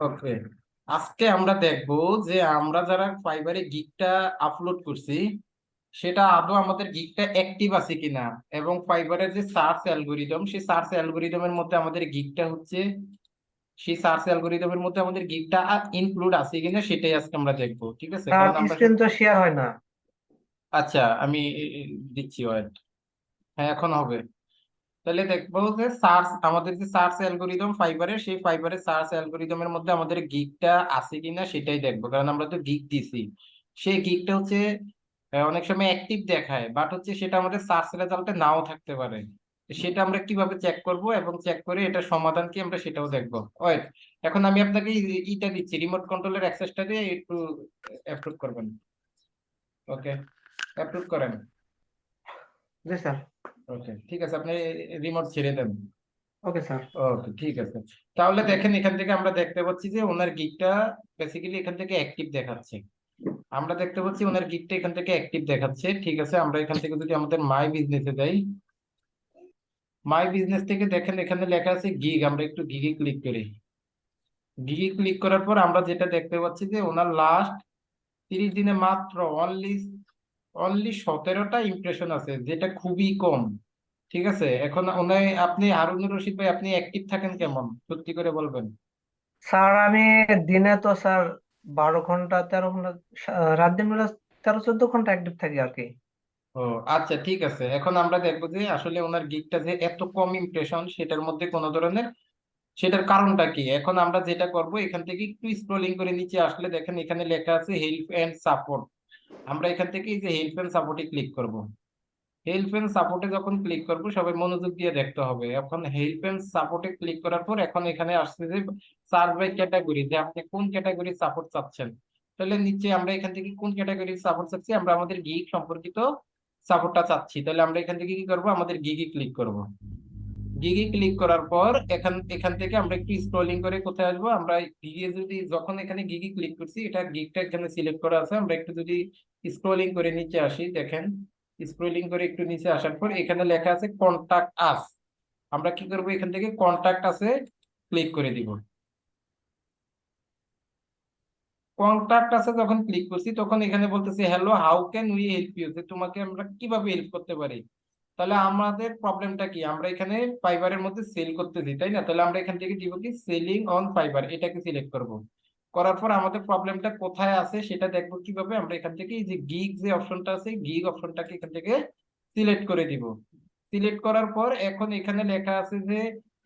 ওকে, আজকে আমরা দেখবো যে আমরা যারা ফাইবারে গিগটা আপলোড করছি সেটা আদৌ আমাদের গিগটা অ্যাক্টিভ আছে কিনা, এবং ফাইবারের যে সার্চ অ্যালগোরিদম, সেই সার্চ অ্যালগোরিদমের মধ্যে আমাদের গিগটা হচ্ছে, সেই সার্চ অ্যালগোরিদমের মধ্যে আমাদের গিগটা ইনক্লুড আছে কিনা সেটাই আজকে আমরা দেখবো। ঠিক আছে, স্যার কারণ আমরা স্ক্রিন তো শেয়ার হয় না। আচ্ছা, আমি দিচ্ছি, ওয়েট। হ্যাঁ, এখন হবে। তাহলে দেখবো যে সার্চ, আমাদের যে সার্চ অ্যালগোরিদম ফাইবারের, সেই ফাইবারের সার্চ অ্যালগোরিদমের মধ্যে আমাদের গিগটা আছে কিনা সেটাই দেখবো, কারণ আমরা তো গিগ দিছি। সেই গিগটা হচ্ছে অনেক সময় অ্যাক্টিভ দেখায়, বাট হচ্ছে সেটা আমাদের সার্চ রেজাল্টে নাও থাকতে পারে। তো সেটা আমরা কিভাবে চেক করব, এবং চেক করে এটা সমাধান কি আমরা সেটাও দেখবো। ওয়েট, এখন আমি আপনাকে ইটা দিচ্ছি, রিমোট কন্ট্রোলের অ্যাক্সেসটা দিয়ে একটু অ্যাপ্রুভ করবেন। ওকে, অ্যাপ্রুভ করেন। জি স্যার। ওকে, ঠিক আছে, আপনি রিমোট ছেড়ে দেন। Okay sir. ওকে, ঠিক আছে। তাহলে দেখেন, এখান থেকে আমরা দেখতে পাচ্ছি যে ওনার গিকটা বেসিক্যালি এখান থেকে অ্যাক্টিভ দেখাচ্ছে। আমরা দেখতে পাচ্ছি ওনার গিকটা এখান থেকে অ্যাক্টিভ দেখাচ্ছে। ঠিক আছে, আমরা এখান থেকে যদি আমাদের মাই বিজনেসে যাই, মাই বিজনেস থেকে দেখেন এখানে লেখা আছে গিগ, আমরা একটু গিগে ক্লিক করি। গিগে ক্লিক করার পর আমরা যেটা দেখতে পাচ্ছি যে ওনার লাস্ট 30 দিনে মাত্র অনলি অনলি 17টা ইমপ্রেশন আছে, যেটা খুবই কম। ঠিক আছে, এখন ওনার, আপনি হারুনুর রশিদ ভাই, আপনি অ্যাক্টিভ থাকেন কেমন, সত্যি করে বলবেন। স্যার আমি দিনে তো স্যার 12 ঘন্টা 13 ঘন্টা, রাত দিন বেলা 13-14 ঘন্টা অ্যাক্টিভ থাকি আর কি। ও আচ্ছা, ঠিক আছে। এখন আমরা দেখবো যে আসলে ওনার গিগটা যে এত কম ইমপ্রেশন, সেটার মধ্যে কোনো ধরনের, সেটার কারণটা কি। এখন আমরা যেটা করব, এখান থেকে একটু স্ক্রলিং করে নিচে আসলে দেখেন এখানে লেখা আছে হেল্প এন্ড সাপোর্ট। আমরা এখান থেকে এই যে হেল্প এন্ড সাপোর্টে ক্লিক করব। হেল্প এন্ড সাপোর্টে যখন ক্লিক করব, সবাই মনোযোগ দিয়ে দেখতে হবে। এখন হেল্প এন্ড সাপোর্টে ক্লিক করার পর এখন এখানে আসছে যে সার্চ বাই ক্যাটাগরি, যে আপনি কোন ক্যাটাগরির সাপোর্ট চাচ্ছেন। তাহলে নিচে আমরা এখান থেকে কোন ক্যাটাগরির সাপোর্ট চাচ্ছি, আমরা আমাদের গিগ সম্পর্কিত সাপোর্টটা চাচ্ছি। তাহলে আমরা এখান থেকে কি করব, আমাদের গিগে ক্লিক করব। গিগে ক্লিক করার পর এখান এখান থেকে আমরা একটু স্ক্রলিং করে কোথায় আসবো, আমরা গিগে যদি যখন এখানে গিগে ক্লিক করছি, এটা গিগটা এখানে সিলেক্ট করা আছে, আমরা একটু যদি স্ক্রলিং করে নিচে আসি, দেখেন স্ক্রলিং করে একটু নিচে আসার পর এখানে লেখা আছে কন্টাক্ট আস। আমরা কি করব, এখান থেকে কন্টাক্ট আসে ক্লিক করে দিব। কন্টাক্ট আছে যখন ক্লিক করছি, তখন এখানে বলতেছে hello, how can we help you, যে তোমাকে আমরা কিভাবে হেল্প করতে পারি। তাহলে আমাদের প্রবলেমটা কি, আমরা এখানে ফাইবারের মধ্যে সেল করতেছি, তাই না। তাহলে আমরা এখান থেকে দিব কি, সেলিং অন ফাইবার, এটাকে সিলেক্ট করব। করার পর আমাদের প্রবলেমটা কোথায় আছে সেটা দেখবো কিভাবে, আমরা এখান থেকে এই যে গিগ যে অপশনটা আছে, গিগ অপশনটাকে এখান থেকে সিলেক্ট করে দিব। সিলেক্ট করার পর এখন এখানে লেখা আছে যে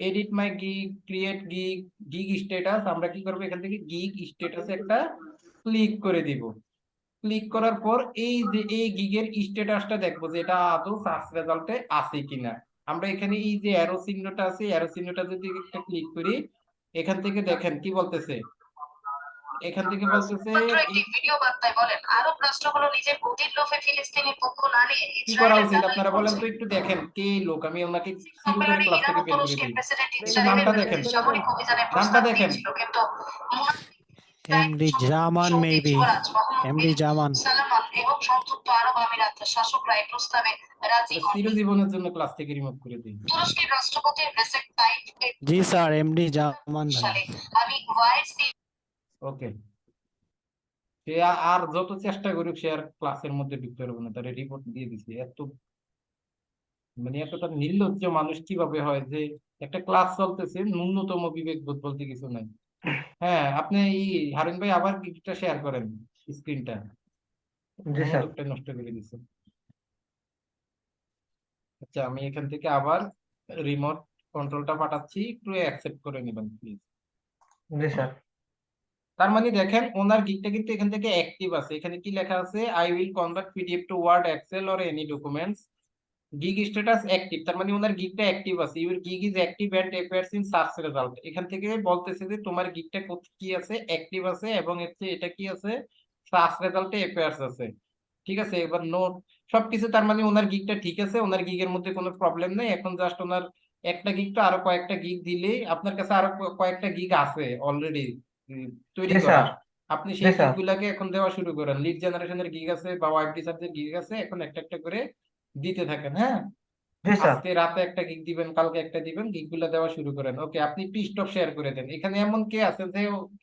edit my gig, create gig, gig status, আমরা কি করবো, এখান থেকে গিগ স্ট্যাটাসে একটা ক্লিক করে দিব। ক্লিক করার পর এই যে এই গিগের স্ট্যাটাসটা দেখবো যে এটা আদৌ সার্চ রেজাল্টে আছে কিনা। আমরা এখানে এই যে অ্যারো চিহ্নটা আছে, অ্যারো চিহ্নটা যদি একটা ক্লিক করি, এখান থেকে দেখেন কি বলতেছে, এখান থেকে বলতেছে মাত্র একটি ভিডিও বার্তায় বলেন, আরব রাষ্ট্রগুলো নিজের গদির লোভে ফিলিস্তিনের পক্ষ না নিয়ে কি করা ইসরায়েলের উচিত দালালি আপনারা বলেন করছে। তো, একটু দেখেন কে এই লোক, আমি ওনাকে শুরু করে সম্মেলনে ক্লাস ইরান থেকে ও বের করে তুরস্কের দিই। প্রেসিডেন্ট একটু ইসরায়েলের নামটা দেখেন, বিরুদ্ধে সামরিক অভিযানের নামটা প্রস্তাব দেখেন। দিয়েছিল, কিন্তু এমডি জামান সৌদি মেবি যুবরাজ মোহাম্মদ এমডি বিন জামান সালমান এবং সংযুক্ত আরব আমিরাত শাসকরা এই প্রস্তাবে রাজি হননি। চিরজীবনের জন্য ক্লাস থেকে রিমুভ করে দিই। তুরস্কের রাষ্ট্রপতি রেসেপ তাইপ জি স্যার এমডি জামান ভাই সালে আমি ওয়াইসি ওকে, সে আর যত চেষ্টা করুক সে আর ক্লাসের মধ্যে ঢুকতে পারবে না, তার রিপোর্ট দিয়ে দিছে। এত মানে এতটা নির্লজ্জ মানুষ কিভাবে হয় যে একটা ক্লাস চলতেছে, ন্যূনতম বিবেক বোধ বলতে কিছু নাই। হ্যাঁ, আপনি এই হারুন ভাই আবার কিছুটা শেয়ার করেন স্ক্রিনটা, জি স্যার। মনোযোগটা নষ্ট করে দিচ্ছে। আচ্ছা, আমি এখান থেকে আবার রিমোট কন্ট্রোলটা পাঠাচ্ছি, একটু অ্যাকসেপ্ট করে নেবেন প্লিজ। G sir. তার মানে দেখেন ওনার গিকটা কিন্তু এখান থেকে অ্যাক্টিভ আছে। এখানে কি লেখা আছে, I will convert PDF to Word, Excel or any documents, gig status active. তার মানে ওনার গিগটা অ্যাক্টিভ আছে, your gig is active and appears in search result. এখান থেকে বলতেছে যে তোমার গিগটা কি আছে, অ্যাক্টিভ আছে, এবং হচ্ছে এটা কি আছে, সার্চ রেজাল্টে অ্যাপিয়ার্স আছে। ঠিক আছে, এবার নোট সবকিছু, তার মানে ওনার গিগটা ঠিক আছে, ওনার গিগের মধ্যে কোনো প্রবলেম নেই। এখন জাস্ট ওনার একটা গিগ তো, আরো কয়েকটা গিগ দিলেই, আপনার কাছে আরো কয়েকটা গিগ আছে অলরেডি তৈরি জি করা, স্যার। আপনি জি সেই গিগ স্যার। গুলাকে এখন দেওয়া শুরু করেন। লিড জেনারেশনের গিগ আছে বা ওয়েব রিসার্চের গিগ আছে, এখন একটা একটা করে দিতে থাকেন। হ্যাঁ, জি স্যার। আজকে রাতে একটা গিগ দিবেন, কালকে একটা দিবেন, গিগ গুলা দেওয়া শুরু করেন। ওকে, আপনি একটু স্টপ শেয়ার করে দেন। এখানে এমন কে আছে যে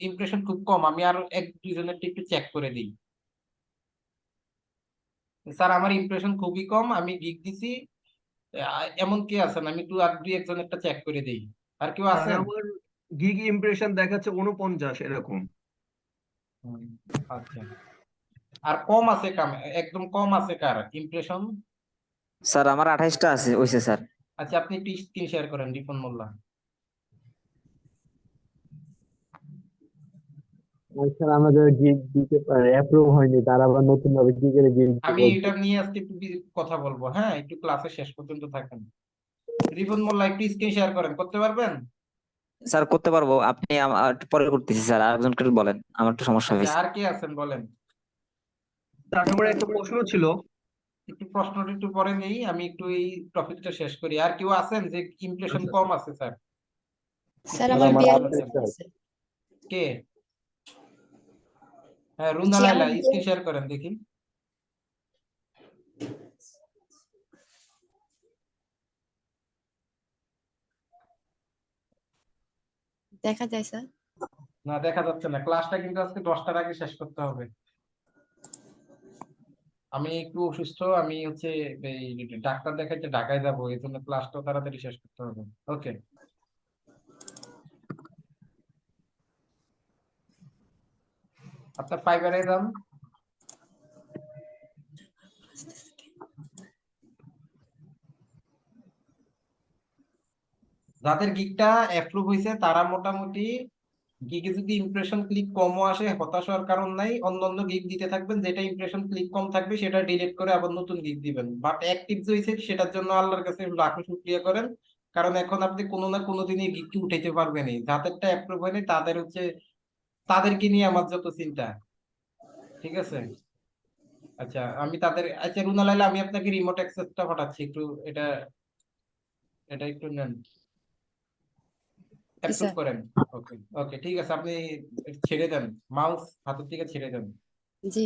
ইমপ্রেশন খুব কম, আমি আর এক দুজনের একটু চেক করে দিই। স্যার আমার ইমপ্রেশন খুবই কম, আমি গিগ দিছি। এমন কে আছেন, আমি একটু আর দুই একজন একটা চেক করে দিই। আর কেউ স্যার আছেন? আমার গিগ ইমপ্রেশন দেখাচ্ছে 49 এরকম। হুম, আচ্ছা। আর কম আছে কাম, একদম কম আছে কার ইমপ্রেশন? স্যার আমার 28টা আছে হইছে স্যার। আচ্ছা, আপনি একটু স্ক্রিন শেয়ার করেন রিপন মোল্লা। স্যার আমাদের গিগ দিতে পারে, অ্যাপ্রুভ হয়নি, তার আবার নতুন ভাবে গিগের গিগ দিতে আমি বলছে। এটা নিয়ে আজকে একটু কথা বলবো, হ্যাঁ একটু ক্লাসে শেষ পর্যন্ত থাকেন। রিপন মোল্লা একটু স্ক্রিন শেয়ার করেন, করতে পারবেন? স্যার করতে পারবো, আপনি একটু পরে করতেছি স্যার, আরেকজনকে একটু বলেন, আমার একটু সমস্যা আচ্ছা, হয়েছে। আর কে আছেন বলেন। স্যার আমার একটা প্রশ্ন ছিল। একটু প্রশ্নটা একটু পরে নেই, আমি একটু এই টপিকটা শেষ করি। আর কেউ আছেন যে ইমপ্রেশন আচ্ছা, কম আছে স্যার? স্যার Screen আমার share করে 42 বলছেন। আছে। কে? হ্যাঁ, রুনা জি লাইলা আমার স্ক্রিন শেয়ার করেন দেখি। দেখা যায় স্যার। না, দেখা যাচ্ছে না। ক্লাসটা কিন্তু আজকে 10টার আগে শেষ করতে হবে। আমি একটু অসুস্থ, আমি হচ্ছে এই ডাক্তার দেখাইতে ঢাকায় যাবো, এই জন্য ক্লাসটাও তাড়াতাড়ি শেষ করতে হবে। ওকে, আপনার ফাইবারে যান। যাদের গিকটা অ্যাপ্রুভ হয়েছে তারা মোটামুটি গিগে যদি ইমপ্রেশন ক্লিক কমও আসে হতাশ হওয়ার কারণ নাই, অন্যান্য গিগ দিতে থাকবেন, যেটা ইমপ্রেশন ক্লিক কম থাকবে সেটা ডিলিট করে আবার নতুন গিগ দিবেন। বাট অ্যাক্টিভ যে হয়েছে সেটার জন্য আল্লাহর কাছে লাখো শুকরিয়া করেন, কারণ এখন আপনি কোনো না কোনো দিনই গিগকে উঠাইতে পারবেনই। যাদেরটা অ্যাপ্রুভ হয়নি তাদের হচ্ছে, তাদেরকে নিয়ে আমার যত চিন্তা। ঠিক আছে? আচ্ছা, আমি তাদের, আচ্ছা রুনা লাইলা, আমি আপনাকে রিমোট অ্যাক্সেসটা পাঠাচ্ছি, একটু এটা এটা একটু নেন, জি অ্যাপ্রুভ স্যার। করেন। ওকে ওকে, ঠিক আছে, আপনি ছেড়ে দেন, মাউস হাতের থেকে ছেড়ে দেন। জি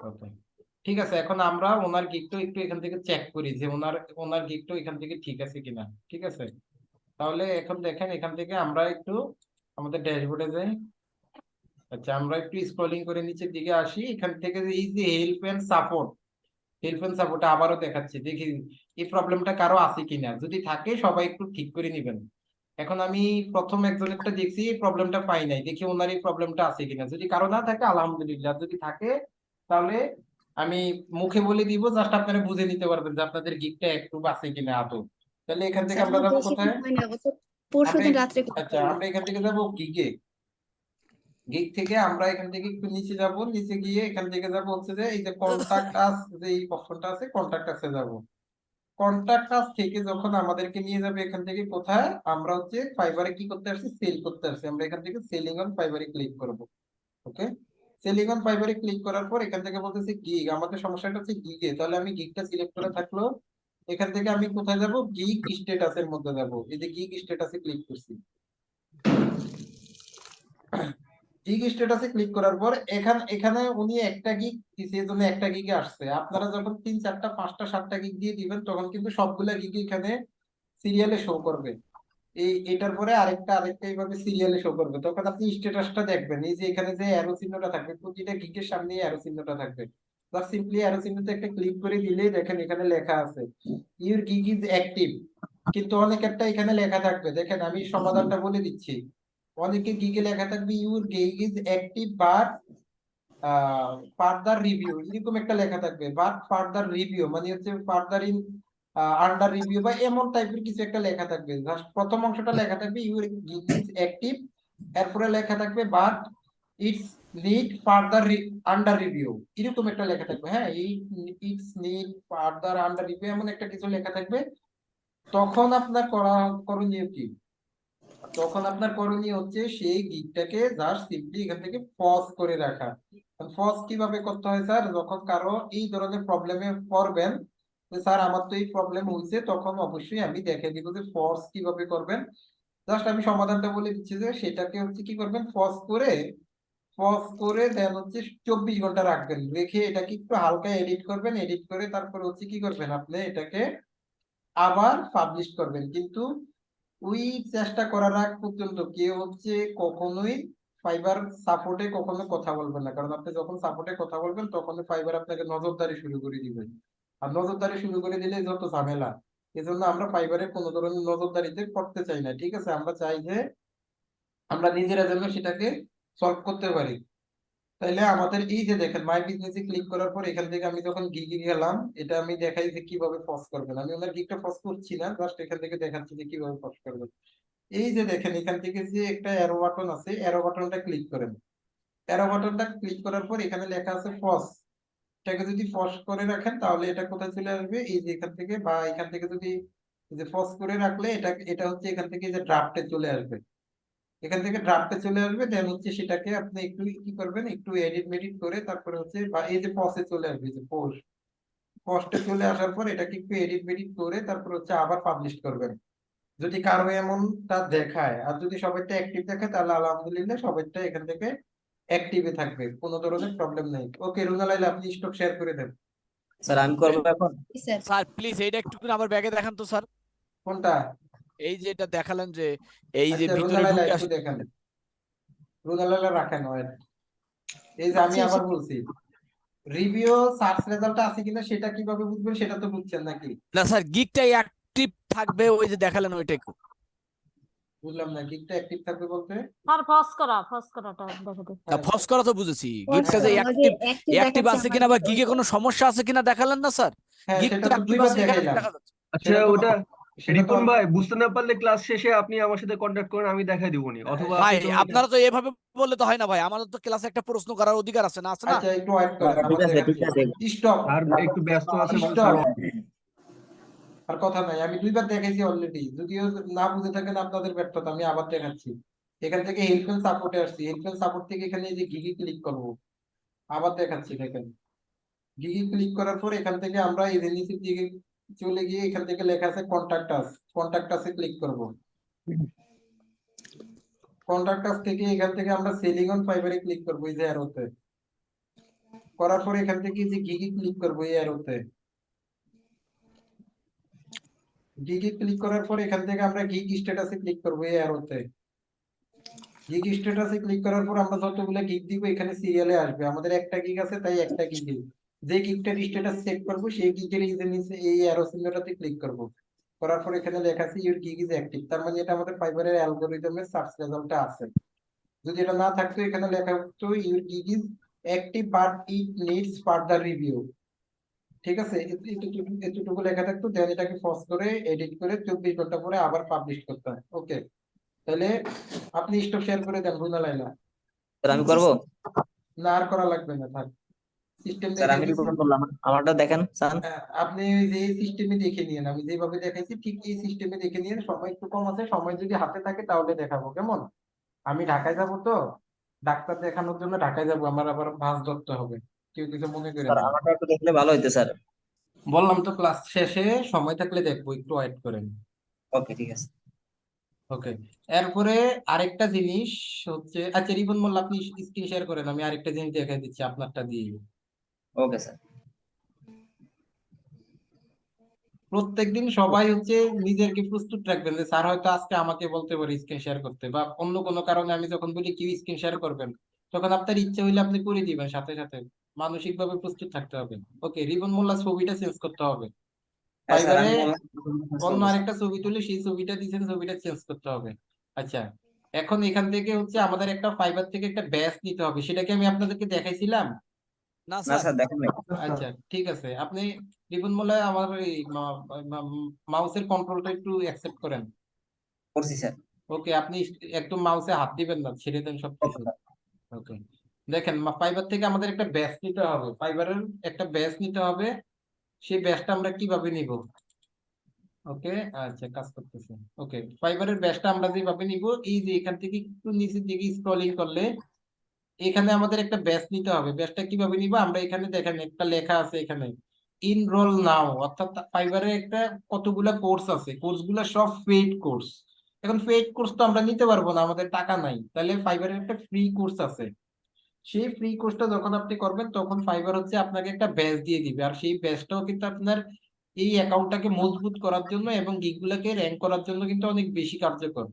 ওকে, ঠিক আছে। এখন আমরা ওনার গিকটা একটু এখান থেকে চেক করি যে ওনার ওনার গিকটা এখান থেকে ঠিক আছে কিনা। ঠিক আছে, তাহলে এখন দেখেন এখান থেকে আমরা একটু আমাদের ড্যাশবোর্ডে যাই। আচ্ছা, আমরা একটু স্ক্রলিং করে নিচের দিকে আসি। এখান থেকে এই যে help and support, help and support আবারও দেখাচ্ছি, দেখি এই প্রবলেমটা কারো আছে কিনা। যদি থাকে সবাই একটু ঠিক করে নিবেন। এখন আমি প্রথম একজনেরটা দেখছি, এই প্রবলেমটা পাই নাই, দেখি ওনার এই প্রবলেমটা আছে কিনা। যদি কারো না থাকে আলহামদুলিল্লাহ, যদি থাকে তাহলে আমি মুখে বলে দিব, জাস্ট আপনারা বুঝে নিতে পারবেন যে আপনাদের গিকটা একটু আছে কিনা আদৌ। তাহলে এখান থেকে স্যার আমরা আমার যাবো বেশি দিন কোথায়? হয় না, অবশ্য পরশুদিন রাত্রে করে আচ্ছা, ফেললাম। আমরা এখান থেকে যাবো গিগে। গিগ থেকে আমরা এখান থেকে একটু নিচে যাব, নিচে গিয়ে এখান থেকে যাব হচ্ছে যে এই যে কন্টাক্ট আস, যে এই অপশনটা আছে কন্টাক্ট আসে যাব। কন্টাক্ট আস থেকে যখন আমাদেরকে নিয়ে যাবে এখান থেকে কোথায়, আমরা হচ্ছে ফাইবারে কি করতে আসছি, সেল করতে আসছি। আমরা এখান থেকে সেলিং অন ফাইবারে ক্লিক করব। ওকে, সেলিং অন ফাইবারে ক্লিক করার পর এখান থেকে বলতেছি গিগ, আমাদের সমস্যাটা হচ্ছে গিগে। তাহলে আমি গিগটা সিলেক্ট করে থাকলো, এখান থেকে আমি কোথায় যাব, গিগ স্ট্যাটাসের মধ্যে যাব। এই যে গিগ স্ট্যাটাসে ক্লিক করছি। গিগ স্ট্যাটাসে ক্লিক করার পর এখানে উনি একটা গিগ দিছে, এই জন্য একটা গিগে আসছে। আপনারা যখন 3 4টা 5টা 7টা গিগ দিয়ে দিবেন তখন কিন্তু সবগুলা গিগ এখানে সিরিয়ালে শো করবে। এটার পরে আরেকটা আরেকটা এইভাবে সিরিয়ালে শো করবে। তখন আপনি স্ট্যাটাসটা দেখবেন, এই যে এখানে যে অ্যারো চিহ্নটা থাকবে, প্রতিটা গিগের সামনে অ্যারো চিহ্নটা থাকবে। জাস্ট সিম্পলি অ্যারো চিহ্নতে একটা ক্লিক করে দিলেই দেখেন এখানে লেখা আছে ইউর গিগ ইজ অ্যাক্টিভ। কিন্তু অনেক একটা এখানে লেখা থাকবে, দেখেন আমি সমাধানটা বলে দিচ্ছি। অনেকে গিগে লেখা থাকবে your gig is active but further review, এরকম একটা লেখা থাকবে। বাট ফার্দার রিভিউ মানে হচ্ছে ফার্দার ইন আন্ডার রিভিউ বা এমন টাইপের কিছু একটা লেখা থাকবে। জাস্ট প্রথম অংশটা লেখা থাকবে ইউর গিগ ইজ অ্যাক্টিভ, এরপরে লেখা থাকবে but it's need further under review, এরকম একটা লেখা থাকবে। হ্যাঁ, it's need further under review এমন একটা কিছু লেখা থাকবে। তখন আপনার করণীয় কি? তখন আপনার করণীয় হচ্ছে সেই গিগটাকে জাস্ট সিম্পলি এখান থেকে পজ করে রাখা। পজ কিভাবে করতে হয় স্যার, যখন কারো এই ধরনের প্রবলেমে পড়বেন যে স্যার আমার তো এই প্রবলেম হয়েছে, তখন অবশ্যই আমি দেখে দিব যে পজ কিভাবে করবেন। জাস্ট আমি সমাধানটা বলে দিচ্ছি যে সেটাকে হচ্ছে কি করবেন, পজ করে দেন হচ্ছে 24 ঘন্টা রাখবেন, রেখে এটাকে একটু হালকা এডিট করবেন, এডিট করে তারপর হচ্ছে কি করবেন, আপনি এটাকে আবার পাবলিশ করবেন, কিন্তু ওই চেষ্টা করার আগ পর্যন্ত কেউ হচ্ছে কখনোই ফাইবার সাপোর্টে কখনো কথা বলবেন না, কারণ আপনি যখন সাপোর্টে কথা বলবেন তখন ফাইবার আপনাকে নজরদারি শুরু করে দিবেন, আর নজরদারি শুরু করে দিলে যত ঝামেলা। এজন্য আমরা ফাইবারে কোনো ধরনের নজরদারিতে করতে চাই না, ঠিক আছে? আমরা চাই যে আমরা নিজেরা যেন সেটাকে সলভ করতে পারি। তাইলে আমাদের এই যে দেখেন মাই বিজনেসে ক্লিক করার পর এখান থেকে আমি যখন গিগে গেলাম, এটা আমি দেখাই যে কিভাবে পজ করবেন। আমি ওনার গিগটা পজ করছি না, জাস্ট এখান থেকে দেখাচ্ছি যে কিভাবে পজ করবেন। এই যে দেখেন এখান থেকে যে একটা অ্যারো বাটন আছে, অ্যারো বাটনটা ক্লিক করেন। অ্যারো বাটনটা ক্লিক করার পর এখানে লেখা আছে পজ। এটাকে যদি পজ করে রাখেন তাহলে এটা কোথায় চলে আসবে, এই যে এখান থেকে, বা এখান থেকে যদি এই যে পজ করে রাখলে এটা এটা হচ্ছে এখান থেকে যে ড্রাফটে চলে আসবে, এখান থেকে ড্রাফটে চলে আসবে। দেন হচ্ছে সেটাকে আপনি একটু কি করবেন, একটু এডিট মেডিট করে তারপরে হচ্ছে, বা এই যে পসে চলে আসবে, যে পোস্টে চলে আসার পর এটাকে একটু এডিট মেডিট করে তারপর হচ্ছে আবার পাবলিশ করবেন। যদি কারো এমনটা দেখায়, আর যদি সবাইটা অ্যাক্টিভ দেখায়, তাহলে আলহামদুলিল্লাহ সবাইটা এখান থেকে অ্যাক্টিভে থাকবে, কোনো ধরনের প্রবলেম নেই। ওকে রুনালাইল, আপনি স্টক শেয়ার করে দেন। স্যার আমি করবো এখন। স্যার স্যার প্লিজ এইটা একটু আমার ব্যাগে দেখান তো স্যার। কোনটা? এই যে এটা দেখালেন যে এই যে আচ্ছা ভিতরে রুনালাইল ঢুকে একটু দেখেন, রুনালাইল রাখেন হয়। এই যে আমি জি, আবার বলছি, রিভিউ সার্চ রেজাল্ট আছে কিনা সেটা কিভাবে বুঝবেন, সেটা তো বুঝছেন নাকি? না স্যার গিগটাই অ্যাক্টিভ থাকবে, ওই যে দেখালেন ওইটাই। বুঝলাম না, গিগটা অ্যাক্টিভ থাকবে বলতে? আর ফস করাটা দেখো তো। হ্যাঁ, ফস করা তো বুঝেছি, গিগটা স্যার যে ওই যে active অ্যাক্টিভ দেখাচ্ছে আছে আমার কিনা বা ভিতরে। গিগে কোনো সমস্যা আছে কিনা দেখালেন না স্যার। হ্যাঁ গিগ সেটা তো তো অ্যাক্টিভ দুইবার আছে এখানে দেখাইলাম। দেখা যাচ্ছে। আচ্ছা সেটা তো ওটা সেটা তো রিপন ভাই বুঝতে না পারলে ক্লাস শেষে আপনি আমার সাথে কন্ট্যাক্ট করেন, আমি দেখাই দিবনি, অথবা ভাই আপনি তো আপনারা তো এভাবে বললে তো হয় না ভাই, আমাদের তো ক্লাসে একটা প্রশ্ন করার অধিকার আছে না, আছে না? আচ্ছা একটু ওয়েট করেন, ঠিক আবার আছে ঠিক দেখাচ্ছি। আছে। স্টপ, আর একটু ব্যস্ত আছে বলছে স্টপ, আর কথা নাই। আমি দুইবার দেখাইছি অলরেডি, যদিও না বুঝে থাকেন আপনাদের ব্যর্থতা, আমি আবার দেখাচ্ছি। এখান থেকে হেল্পলাইন সাপোর্টে আসছি, হেল্পলাইন সাপোর্ট থেকে এখানে এই যে গিগি ক্লিক করব, আবার দেখাচ্ছি। দেখেন গিগি ক্লিক করার পর এখান থেকে আমরা এই যে নিচের দিকে চলে গিয়ে এখান থেকে লেখা আছে কন্টাক্ট আস, কন্টাক্ট আসে ক্লিক করব। কন্টাক্ট আস থেকে এখান থেকে আমরা সেলিং অন ফাইবারে ক্লিক করব, এই যে অ্যারোতে। করার পর এখান থেকে যে গিগি ক্লিক করব, এই অ্যারোতে গিগে ক্লিক করার পর এখান থেকে আমরা গিগ স্ট্যাটাসে ক্লিক করব, এই অ্যারোতে। গিগ স্ট্যাটাসে ক্লিক করার পর আমরা যতগুলো গিগ দিব এখানে সিরিয়ালে আসবে, আমাদের একটা গিগ আছে তাই একটা গিগ। যে গিগটার স্ট্যাটাস চেক করব সেই গিগের এই যে নিচে এই অ্যারো চিহ্নটাতে ক্লিক করব। করার পর এখানে লেখা আছে ইউর গিগ ইজ অ্যাক্টিভ, তার মানে এটা আমাদের ফাইবারের অ্যালগরিদমের সার্চ রেজাল্টে আছে। যদি এটা না থাকতো এখানে লেখা হতো your gig is active but it needs further review. ঠিক আছে, এতটুকু লেখা থাকতো, দেন এটাকে পজ করে এডিট করে 24 ঘন্টা পরে আবার পাবলিশ করতে হয়। ওকে, তাহলে আপনি স্টক শেয়ার করে দেন রুনালাইলা। স্যার আমি করবো। না আর করা লাগবে না, থাক। সিস্টেম স্যার দেখে আমি নিছি। রিপোর্ট করলাম, আমারটা দেখেন স্যার। আপনি ওই যে সিস্টেমে দেখে নিয়েন, আমি যেভাবে দেখাইছি ঠিক এই সিস্টেমে দেখে নিয়েন। সময় একটু কম আছে, সময় যদি হাতে থাকে তাহলে দেখাবো, কেমন? আমি ঢাকায় যাব তো, ডাক্তার দেখানোর জন্য ঢাকায় যাব, আমার আবার বাস ধরতে হবে, কেউ কিছু মনে করেন স্যার না। আমারটা একটু দেখলে ভালো হইতো স্যার। বললাম তো ক্লাস শেষে সময় থাকলে দেখবো, একটু ওয়েট করেন। ওকে ঠিক আছে। ওকে, এরপরে আরেকটা জিনিস হচ্ছে, আচ্ছা রিপন মোল্লা আপনি স্ক্রিন শেয়ার করেন, আমি আরেকটা জিনিস দেখাই দিচ্ছি আপনারটা দিয়ে। Okay sir. প্রত্যেকদিন সবাই হচ্ছে নিজেকে প্রস্তুত রাখবেন যে স্যার হয়তো আজকে আমাকে বলতে পারে স্ক্রিন শেয়ার করতে, বা অন্য কোনো কারণে আমি যখন বলি কেউ স্ক্রিন শেয়ার করবেন, তখন আপনার ইচ্ছে হইলে আপনি করে দিবেন, সাথে সাথে মানসিক ভাবে প্রস্তুত থাকতে হবে। ওকে, রিপন মোল্লা ছবিটা চেঞ্জ করতে হবে, হ্যাঁ স্যার ফাইবারে আমি বললাম। অন্য আরেকটা ছবি তুলে সেই ছবিটা দিয়েছেন, ছবিটা চেঞ্জ করতে হবে। আচ্ছা, এখন এখান থেকে হচ্ছে আমাদের একটা ফাইবার থেকে একটা ব্যাচ নিতে হবে, সেটা কি আমি আপনাদেরকে দেখাইছিলাম? না না স্যার। স্যার দেখেন নাই। আচ্ছা ঠিক আছে, আপনি রিপন মোল্লা আমার এই মাউসের কন্ট্রোলটা একটু অ্যাকসেপ্ট করেন। করছি স্যার। ওকে, আপনি একদম মাউসে হাত দিবেন না, ছেড়ে দেন সবকিছু। ওকে, দেখেন ফাইবার থেকে আমাদের একটা ব্যাচ নিতে হবে, ফাইবারের একটা ব্যাচ নিতে হবে। সেই ব্যাচটা আমরা কিভাবে নিব? ওকে, আচ্ছা কাজ করতেছে। ওকে, ফাইবারের ব্যাচটা আমরা যেভাবে নিব, এই যে এখান থেকে একটু নিচের দিকে স্ক্রলিং করলে এখানে আমাদের একটা ব্যাচ নিতে হবে। ব্যাচটা কিভাবে নিব আমরা, এখানে দেখেন একটা লেখা আছে এখানে ইনরোল নাও, অর্থাৎ ফাইবারের একটা কতগুলা কোর্স আছে, কোর্সগুলো সব পেইড কোর্স। এখন পেইড কোর্স তো আমরা নিতে পারবো না, আমাদের টাকা নাই, তাহলে ফাইবারের একটা ফ্রি কোর্স আছে। সেই ফ্রি কোর্সটা যখন আপনি করবেন তখন ফাইবার হচ্ছে আপনাকে একটা ব্যাচ দিয়ে দিবে, আর সেই ব্যাচটাও কিন্তু আপনার এই অ্যাকাউন্টটাকে মজবুত করার জন্য এবং গিগগুলোকে র্যাঙ্ক করার জন্য কিন্তু অনেক বেশি কার্যকর।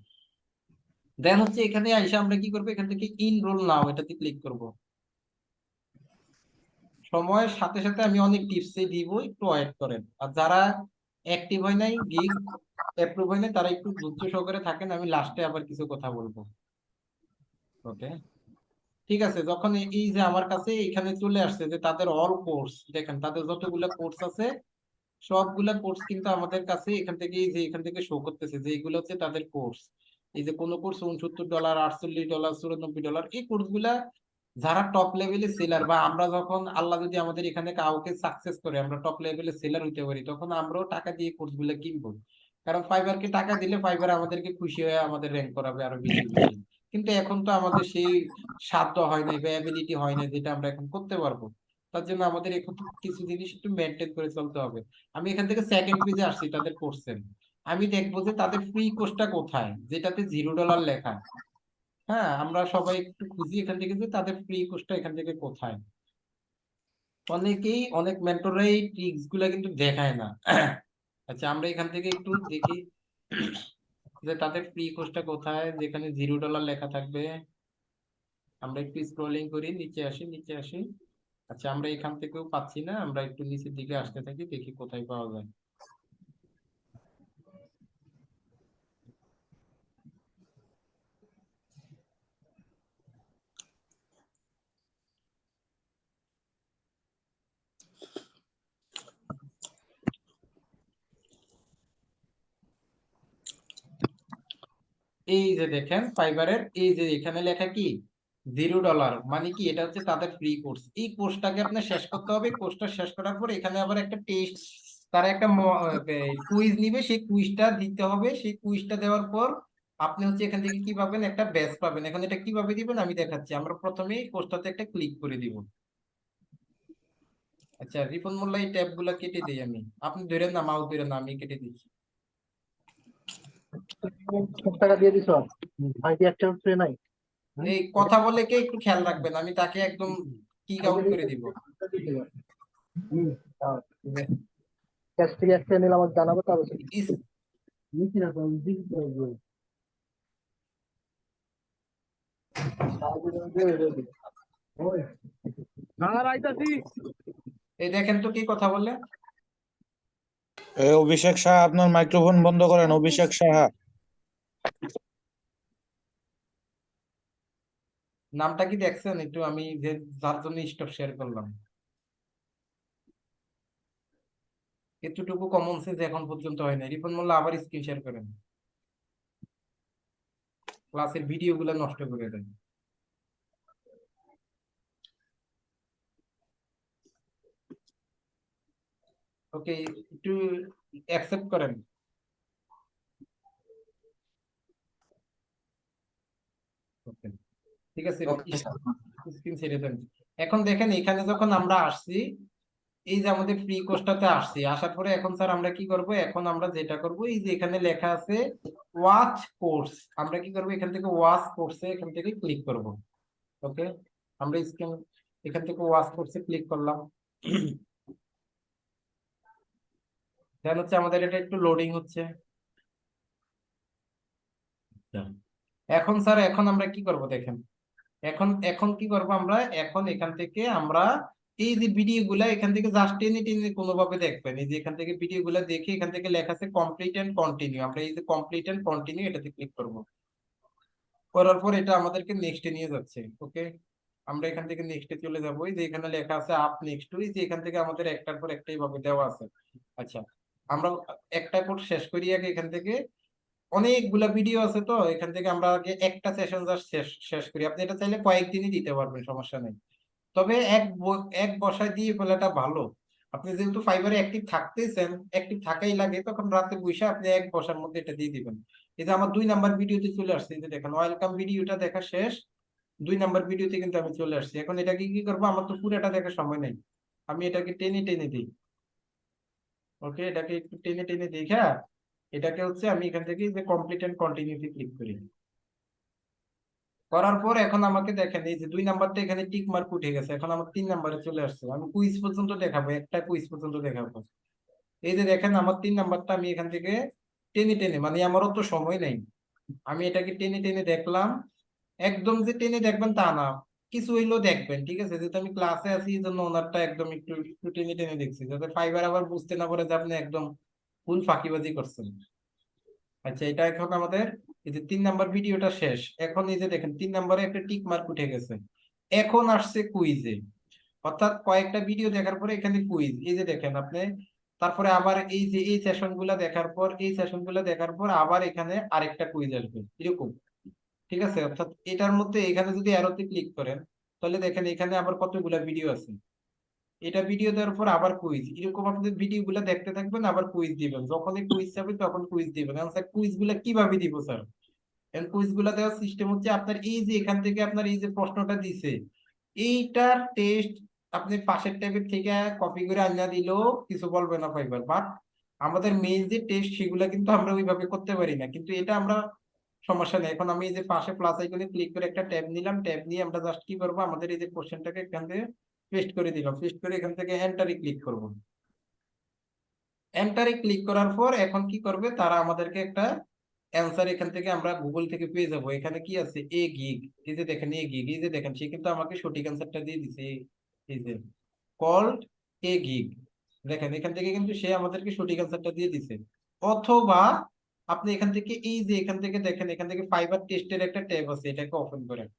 দেন হচ্ছে এখানে আইসা আমরা কি করবো, এখান থেকে ইনরোল নাও এটাতে ক্লিক করব। সময়ের সাথে সাথে আমি অনেক টিপসে দিব, একটু ওয়েট করেন। আর যারা অ্যাক্টিভ হয় নাই, গিগ অ্যাপ্রুভ হয় নাই, তারা একটু ধৈর্য সহকারে থাকেন, আমি লাস্টে আবার কিছু কথা বলবো। ওকে, ঠিক আছে। যখন এই যে আমার কাছে এখানে চলে আসছে যে তাদের অল কোর্স, দেখেন তাদের যতগুলা কোর্স আছে সবগুলা কোর্স কিন্তু আমাদের কাছে এখান থেকে, এই যে এখান থেকে শো করতেছে যে এগুলো হচ্ছে তাদের কোর্স। এই যে কোনো কোর্স $69, $48, $94, এই কোর্স গুলা যারা টপ লেভেলে সেলার, বা আমরা যখন আল্লাহ যদি আমাদের এখানে কাউকে সাকসেস করে আমরা টপ লেভেলে সেলার হইতে পারি, তখন আমরাও টাকা দিয়ে কোর্স গুলা কিনবো। কারণ ফাইবারকে টাকা দিলে ফাইবার আমাদেরকে খুশি হয়ে আমাদের র্যাঙ্ক করাবে আরো বেশি বেশি। কিন্তু এখন তো আমাদের সেই সাধ্য হয় নাই বা অ্যাবিলিটি হয় নাই যেটা আমরা এখন করতে পারবো। তার জন্য আমাদের এখন কিছু জিনিস একটু মেনটেন করে চলতে হবে। আমি এখান থেকে সেকেন্ড পেজে আসছি তাদের কোর্সের। আমি দেখবো যে তাদের ফ্রি কোর্সটা কোথায়, যেটাতে $0 লেখা। হ্যাঁ, আমরা সবাই একটু খুঁজি এখান থেকে যে তাদের ফ্রি কোর্সটা এখান থেকে কোথায়। অনেকেই, অনেক মেন্টররা এই ট্রিক্স গুলা কিন্তু দেখায় না। আচ্ছা, আমরা এখান থেকে একটু দেখি যে তাদের ফ্রি কোর্সটা কোথায়, যেখানে $0 লেখা থাকবে। আমরা একটু স্ক্রলিং করি, নিচে আসি নিচে আসি। আচ্ছা, আমরা এখান থেকেও পাচ্ছি না, আমরা একটু নিচের দিকে আসতে থাকি, দেখি কোথায় পাওয়া যায়। এই যে দেখেন ফাইবারের এই যে এখানে লেখা কি $0, মানে কি এটা হচ্ছে তাদের ফ্রি কোর্স। এই কোর্সটাকে আপনার শেষ করতে হবে। কোর্সটা শেষ করার পর এখানে আবার একটা টেস্ট, তারা একটা কুইজ নিবে, সেই কুইজটা দিতে হবে। সেই কুইজটা দেওয়ার পর আপনি হচ্ছে এখান থেকে কি পাবেন, একটা ব্যাচ পাবেন। এখন এটা কিভাবে দিবেন আমি দেখাচ্ছি। আমরা প্রথমে এই কোর্সটাতে একটা ক্লিক করে দিব। আচ্ছা, রিপন মোল্লা এই ট্যাব গুলা কেটে দিই আমি, আপনি ধরেন না, মাউস ধরেন না, আমি কেটে দিচ্ছি। টাকা দিয়ে দিছ ভাই কি একটা ফ্রি নাই এই কথা বলে কে একটু খেয়াল রাখবেন, আমি তাকে একদম কিক আউট করে দিব। ক্যাশ থেকে একটা নিলে আমাকে জানাবো তাহলে ইস- এই দেখেন তো কি কথা বললে। অভিষেক সাহা, আপনার মাইক্রোফোন বন্ধ করেন। অভিষেক সাহা, নামটা কি দেখছেন একটু, আমি যে যার জন্য স্টপ শেয়ার করলাম। এতটুকু কমন সেন্স এখন পর্যন্ত হয় না। রিপন মোল্লা আবার স্ক্রিন শেয়ার করেন, ক্লাসের ভিডিও গুলো নষ্ট করে দেন। ওকে, একটু অ্যাকসেপ্ট করেন। Okay, ঠিক আছে, স্ক্রিন ছেড়ে দেন। এখন দেখেন এখানে যখন আমরা আসছি, এই যে আমাদের ফ্রি কোর্সটাতে আসছি, আসার পরে এখন স্যার আমরা কি করব, এখন আমরা যেটা করব, এই যে এখানে লেখা আছে ওয়াচ কোর্স, আমরা কি করব, এখান থেকে ওয়াচ কোর্সে এখান থেকে ক্লিক করব। ওকে, আমরা স্ক্রিন এখান থেকে ওয়াচ কোর্সে ক্লিক করলাম। দেন হচ্ছে আমাদের এটা একটু লোডিং হচ্ছে। এখন স্যার, এখন আমরা কি করব দেখেন, এখন এখন কি করব আমরা, এখন এখান থেকে আমরা এই যে ভিডিও গুলা এখান থেকে জাস্ট টেনে টেনে কোনোভাবে দেখবেন। এই যে এখান থেকে ভিডিও গুলা দেখে এখান থেকে লেখা আছে কমপ্লিট এন্ড কন্টিনিউ, আমরা এই যে কমপ্লিট এন্ড কন্টিনিউ এটাতে ক্লিক করব। করার পর এটা আমাদেরকে নেক্সটে নিয়ে যাচ্ছে। ওকে, আমরা এখান থেকে নেক্সটে চলে যাবো। এই যে এখানে লেখা আছে আপ নেক্সট, এই যে এখান থেকে আমাদের একটার পর একটাই ভাবে দেওয়া আছে। আচ্ছা, আমরা একটা কোর্স শেষ করি আগে। এখান থেকে অনেকগুলা ভিডিও আছে, তো এখান থেকে আমরা আগে একটা সেশন জাস্ট শেষ করি। আপনি এটা চাইলে কয়েকদিনই দিতে পারবেন, সমস্যা নেই। তবে এক বসায় দিয়ে ফেলাটা ভালো। আপনি যেহেতু ফাইবারে অ্যাক্টিভ থাকতেছেন, অ্যাক্টিভ থাকাই লাগে, তখন রাতে বসে আপনি এক বসার মধ্যে এটা দিয়ে দিবেন। এই যে আমার 2 নাম্বার ভিডিওতে চলে আসছে, এই যে দেখেন ওয়েলকাম ভিডিওটা দেখা শেষ, 2 নাম্বার ভিডিওতে কিন্তু আমি চলে আসছি। এখন এটাকে কি করবো, আমার তো পুরোটা দেখার সময় নেই, আমি এটাকে টেনে টেনে দিই। ওকে, এটাকে একটু টেনে টেনে দেখা এটাকে হচ্ছে আমি এখান থেকে যে কমপ্লিট এন্ড কন্টিনিউতে ক্লিক করি। করার পর এখন আমাকে দেখেন এই যে 2 নাম্বারটা এখানে টিক মার্ক উঠে গেছে। এখন আমার 3 নাম্বারে চলে আসছে। আমি কুইজ পর্যন্ত দেখাবো, একটা কুইজ পর্যন্ত দেখাবো। এই যে দেখেন আমার 3 নাম্বারটা আমি এখান থেকে টেনে টেনে, মানে আমারও তো সময় নেই, আমি এটাকে টেনে টেনে দেখলাম। একদম যে টেনে দেখবেন তা না, কিছু হইলেও দেখবেন, ঠিক আছে? যেহেতু আমি ক্লাসে আছি এই জন্য ওনারটা একদম একটু একটু টেনে টেনে দেখছি, যাতে ফাইবার আবার বুঝতে না পারে যে আপনি একদম ফুল ফাঁকিবাজি করছেন। আচ্ছা, এটা এখন আমাদের এই যে 3 নাম্বার ভিডিওটা শেষ। এখন এই যে দেখেন 3 নাম্বারে একটা টিক মার্ক উঠে গেছে। এখন আসছে কুইজে, অর্থাৎ কয়েকটা ভিডিও দেখার পরে এখানে কুইজ, এই যে দেখেন আপনি। তারপরে আবার এই যে এই সেশন গুলা দেখার পর, এই সেশন গুলা দেখার পর আবার এখানে আরেকটা কুইজ আসবে এরকম, ঠিক আছে? অর্থাৎ এটার মধ্যে এখানে যদি অ্যারোতে ক্লিক করেন, তাহলে দেখেন এখানে আবার কতগুলা ভিডিও আছে। এটা ভিডিও দেওয়ার পর আবার কুইজ, এরকম আপনাদের ভিডিও গুলা দেখতে থাকবেন, আবার কুইজ দিবেন, যখনই কুইজ যাবে তখন কুইজ দিবেন। স্যার কুইজ গুলা কিভাবে দিব স্যার? কুইজ গুলা দেওয়ার সিস্টেম হচ্ছে আপনার এই যে এখান থেকে আপনার এই যে প্রশ্নটা দিছে, এইটার টেস্ট আপনি পাশের ট্যাবের থেকে কপি করে আনিয়া দিলেও কিছু বলবে না ফাইবার, বাট আমাদের মেইন যে টেস্ট সেগুলা কিন্তু আমরা ওইভাবে করতে পারি না, কিন্তু এটা আমরা সমস্যা নেই। এখন আমি এই যে পাশে প্লাস আইকনে ক্লিক করে একটা ট্যাব নিলাম, ট্যাব নিয়ে আমরা জাস্ট কি করবো, আমাদের এই যে কোশ্চেনটাকে এখান থেকে পেস্ট করে দিলাম, পেস্ট করে এখান থেকে এন্টারে ক্লিক করব। এন্টারে ক্লিক করার পর এখন কি করবে তারা, আমাদেরকে একটা অ্যান্সার এখান থেকে আমরা গুগল থেকে পেয়ে যাবো। এখানে কি আছে, এ গিগ, এই যে দেখেন এ গিগ, এই যে দেখেন সে কিন্তু আমাকে সঠিক অ্যান্সারটা দিয়ে দিছে, এই যে কল্ড এ গিগ, দেখেন এখান থেকে কিন্তু সে আমাদেরকে সঠিক অ্যান্সারটা দিয়ে দিছে। অথবা আপনি এখান থেকে এই যে এখান থেকে দেখেন, এখান থেকে ফাইবার টেস্টের একটা ট্যাব আছে, এটাকে ওপেন করেন।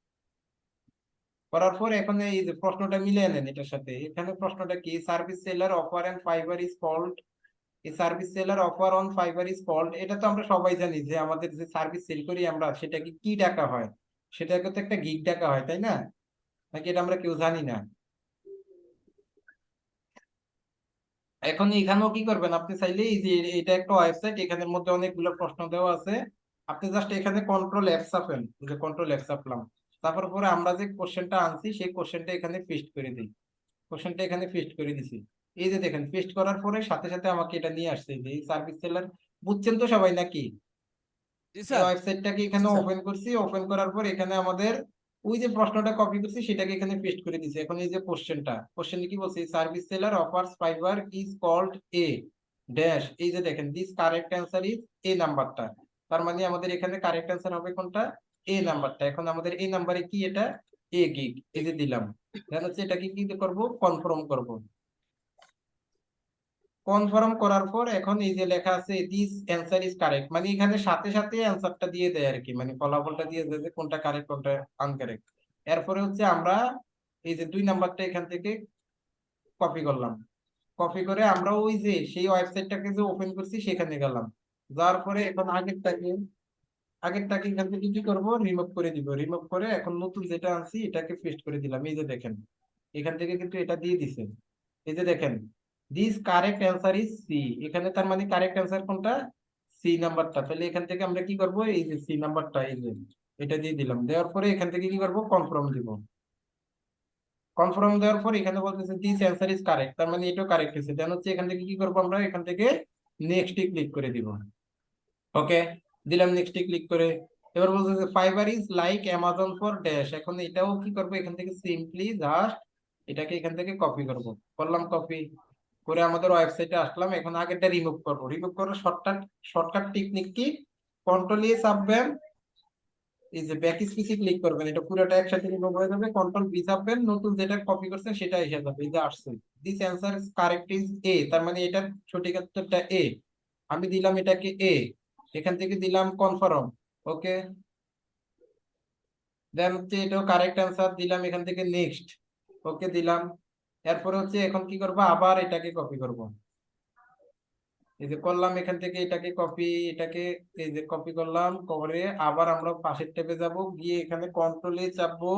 করার পর এখন এই যে প্রশ্নটা মিলিয়ে নেন এটার সাথে। এখানে প্রশ্নটা কি, service seller offer and fibre is called, এই service seller offer on fibre is called, এটা তো আমরা সবাই জানি যে আমাদের যে সার্ভিস সেল করি আমরা সেটাকে কি ডাকা হয়, সেটাকে তো একটা গিগ ডাকা হয়, তাই না? নাকি এটা আমরা কেউ জানি না? এখন এখানেও কি করবেন, আপনি চাইলে এই যে এটা একটা ওয়েবসাইট, এখানের মধ্যে অনেকগুলো প্রশ্ন দেওয়া আছে, আপনি জাস্ট এখানে কন্ট্রোল এফ চাপেন, এই যে কন্ট্রোল এফ চাপলাম, তারপর পরে আমরা যে কোশ্চেনটা আনছি সেই কোশ্চেনটা এখানে পেস্ট করে দিই, কোশ্চেনটা এখানে পেস্ট করে দিছি। এই যে দেখেন পেস্ট করার পরে সাথে সাথে আমাকে এটা নিয়ে আসছে যে সার্ভিস সেলার, বুঝছেন তো সবাই নাকি? জি এই স্যার। ওয়েবসাইটটাকে এখানে ওপেন করছি, ওপেন করার পর এখানে আমাদের ওই যে প্রশ্নটা কপি করছি সেটাকে এখানে পেস্ট করে দিছি। এখন এই যে কোশ্চেনটা কি বলছে, service seller offers Fiverr is called a dash, এই যে দেখেন this correct answer is A নাম্বারটা, তার মানে আমাদের এখানে কারেক্ট অ্যান্সার হবে কোনটা, এ নাম্বারটা। এখন আমাদের এই নাম্বারে কি, এটা এ গিগ, এই যে দিলাম, দেন হচ্ছে এটাকে কি করব, কনফার্ম করব। কনফার্ম করার পর এখন এই যে লেখা আছে দিস অ্যান্সার ইজ কারেক্ট, মানে এখানে সাথে সাথে অ্যান্সারটা দিয়ে দেয় আর কি, মানে ফলাফলটা দিয়ে দেয় যে কোনটা কারেক্ট কোনটা আনকারেক্ট। এরপরে হচ্ছে আমরা এই যে 2 নাম্বারটা এখান থেকে কপি করলাম, কপি করে আমরা ওই যে সেই ওয়েবসাইটটাকে যে ওপেন করছি সেখানে গেলাম, যাওয়ার পরে এখন আগেরটাকে এখান থেকে কি করবো, রিমুভ করে দিব, রিমুভ করে এখন নতুন যেটা আনছি এটাকে পেস্ট করে দিলাম। এই যে দেখেন এখান থেকে কিন্তু এটা দিয়ে দিছে, এই যে দেখেন this correct answer is C, এখানে তার মানে কারেক্ট অ্যান্সার কোনটা, সি নাম্বারটা। তাহলে এখান থেকে আমরা কি করব, এই যে সি নাম্বারটা, এই যে এটা দিয়ে দিলাম, দেওয়ার পরে এখান থেকে কি করব, কনফার্ম দিব। কনফার্ম দেওয়ার পর এখানে বলতেছে দিস অ্যান্সার ইজ কারেক্ট, তার মানে এটাও কারেক্ট হয়েছে। দেন হচ্ছে এখান থেকে কি করব, আমরা এখান থেকে নেক্সটে ক্লিক করে দিব। ওকে, দিলাম নেক্সটে ক্লিক করে। এবার বলতেছে fibre is like Amazon for dash, এখন এটাও কি করব, এখান থেকে সিম্পলি জাস্ট এটাকে এখান থেকে কপি করলাম, কপি করে আমাদের ওয়েবসাইটে আসলাম। এখন আগেরটা রিমুভ করব, রিমুভ করার শর্টকাট টেকনিক কি, কন্ট্রোল এ চাপবেন, এই যে ব্যাক স্পেসে ক্লিক করবেন, এটা পুরোটা একসাথে রিমুভ হয়ে যাবে, কন্ট্রোল বি চাপবেন, নতুন যেটা কপি করছেন সেটা এসে যাবে, এই যে আসছে this answer is correct is a, তার মানে এটার সঠিক উত্তরটা এ। আমি দিলাম এটাকে এ, এখান থেকে দিলাম কনফার্ম, ওকে, দেন হচ্ছে এটাও কারেক্ট অ্যান্সার দিলাম, এখান থেকে নেক্সট, ওকে দিলাম। এরপরে হচ্ছে এখন কি করব, আবার এটাকে কপি করব, এই যে করলাম এখান থেকে এটাকে কপি, এটাকে এই যে কপি করলাম, করে আবার আমরা পাশের ট্যাবে যাব, গিয়ে এখানে কন্ট্রোল এ চাপবো,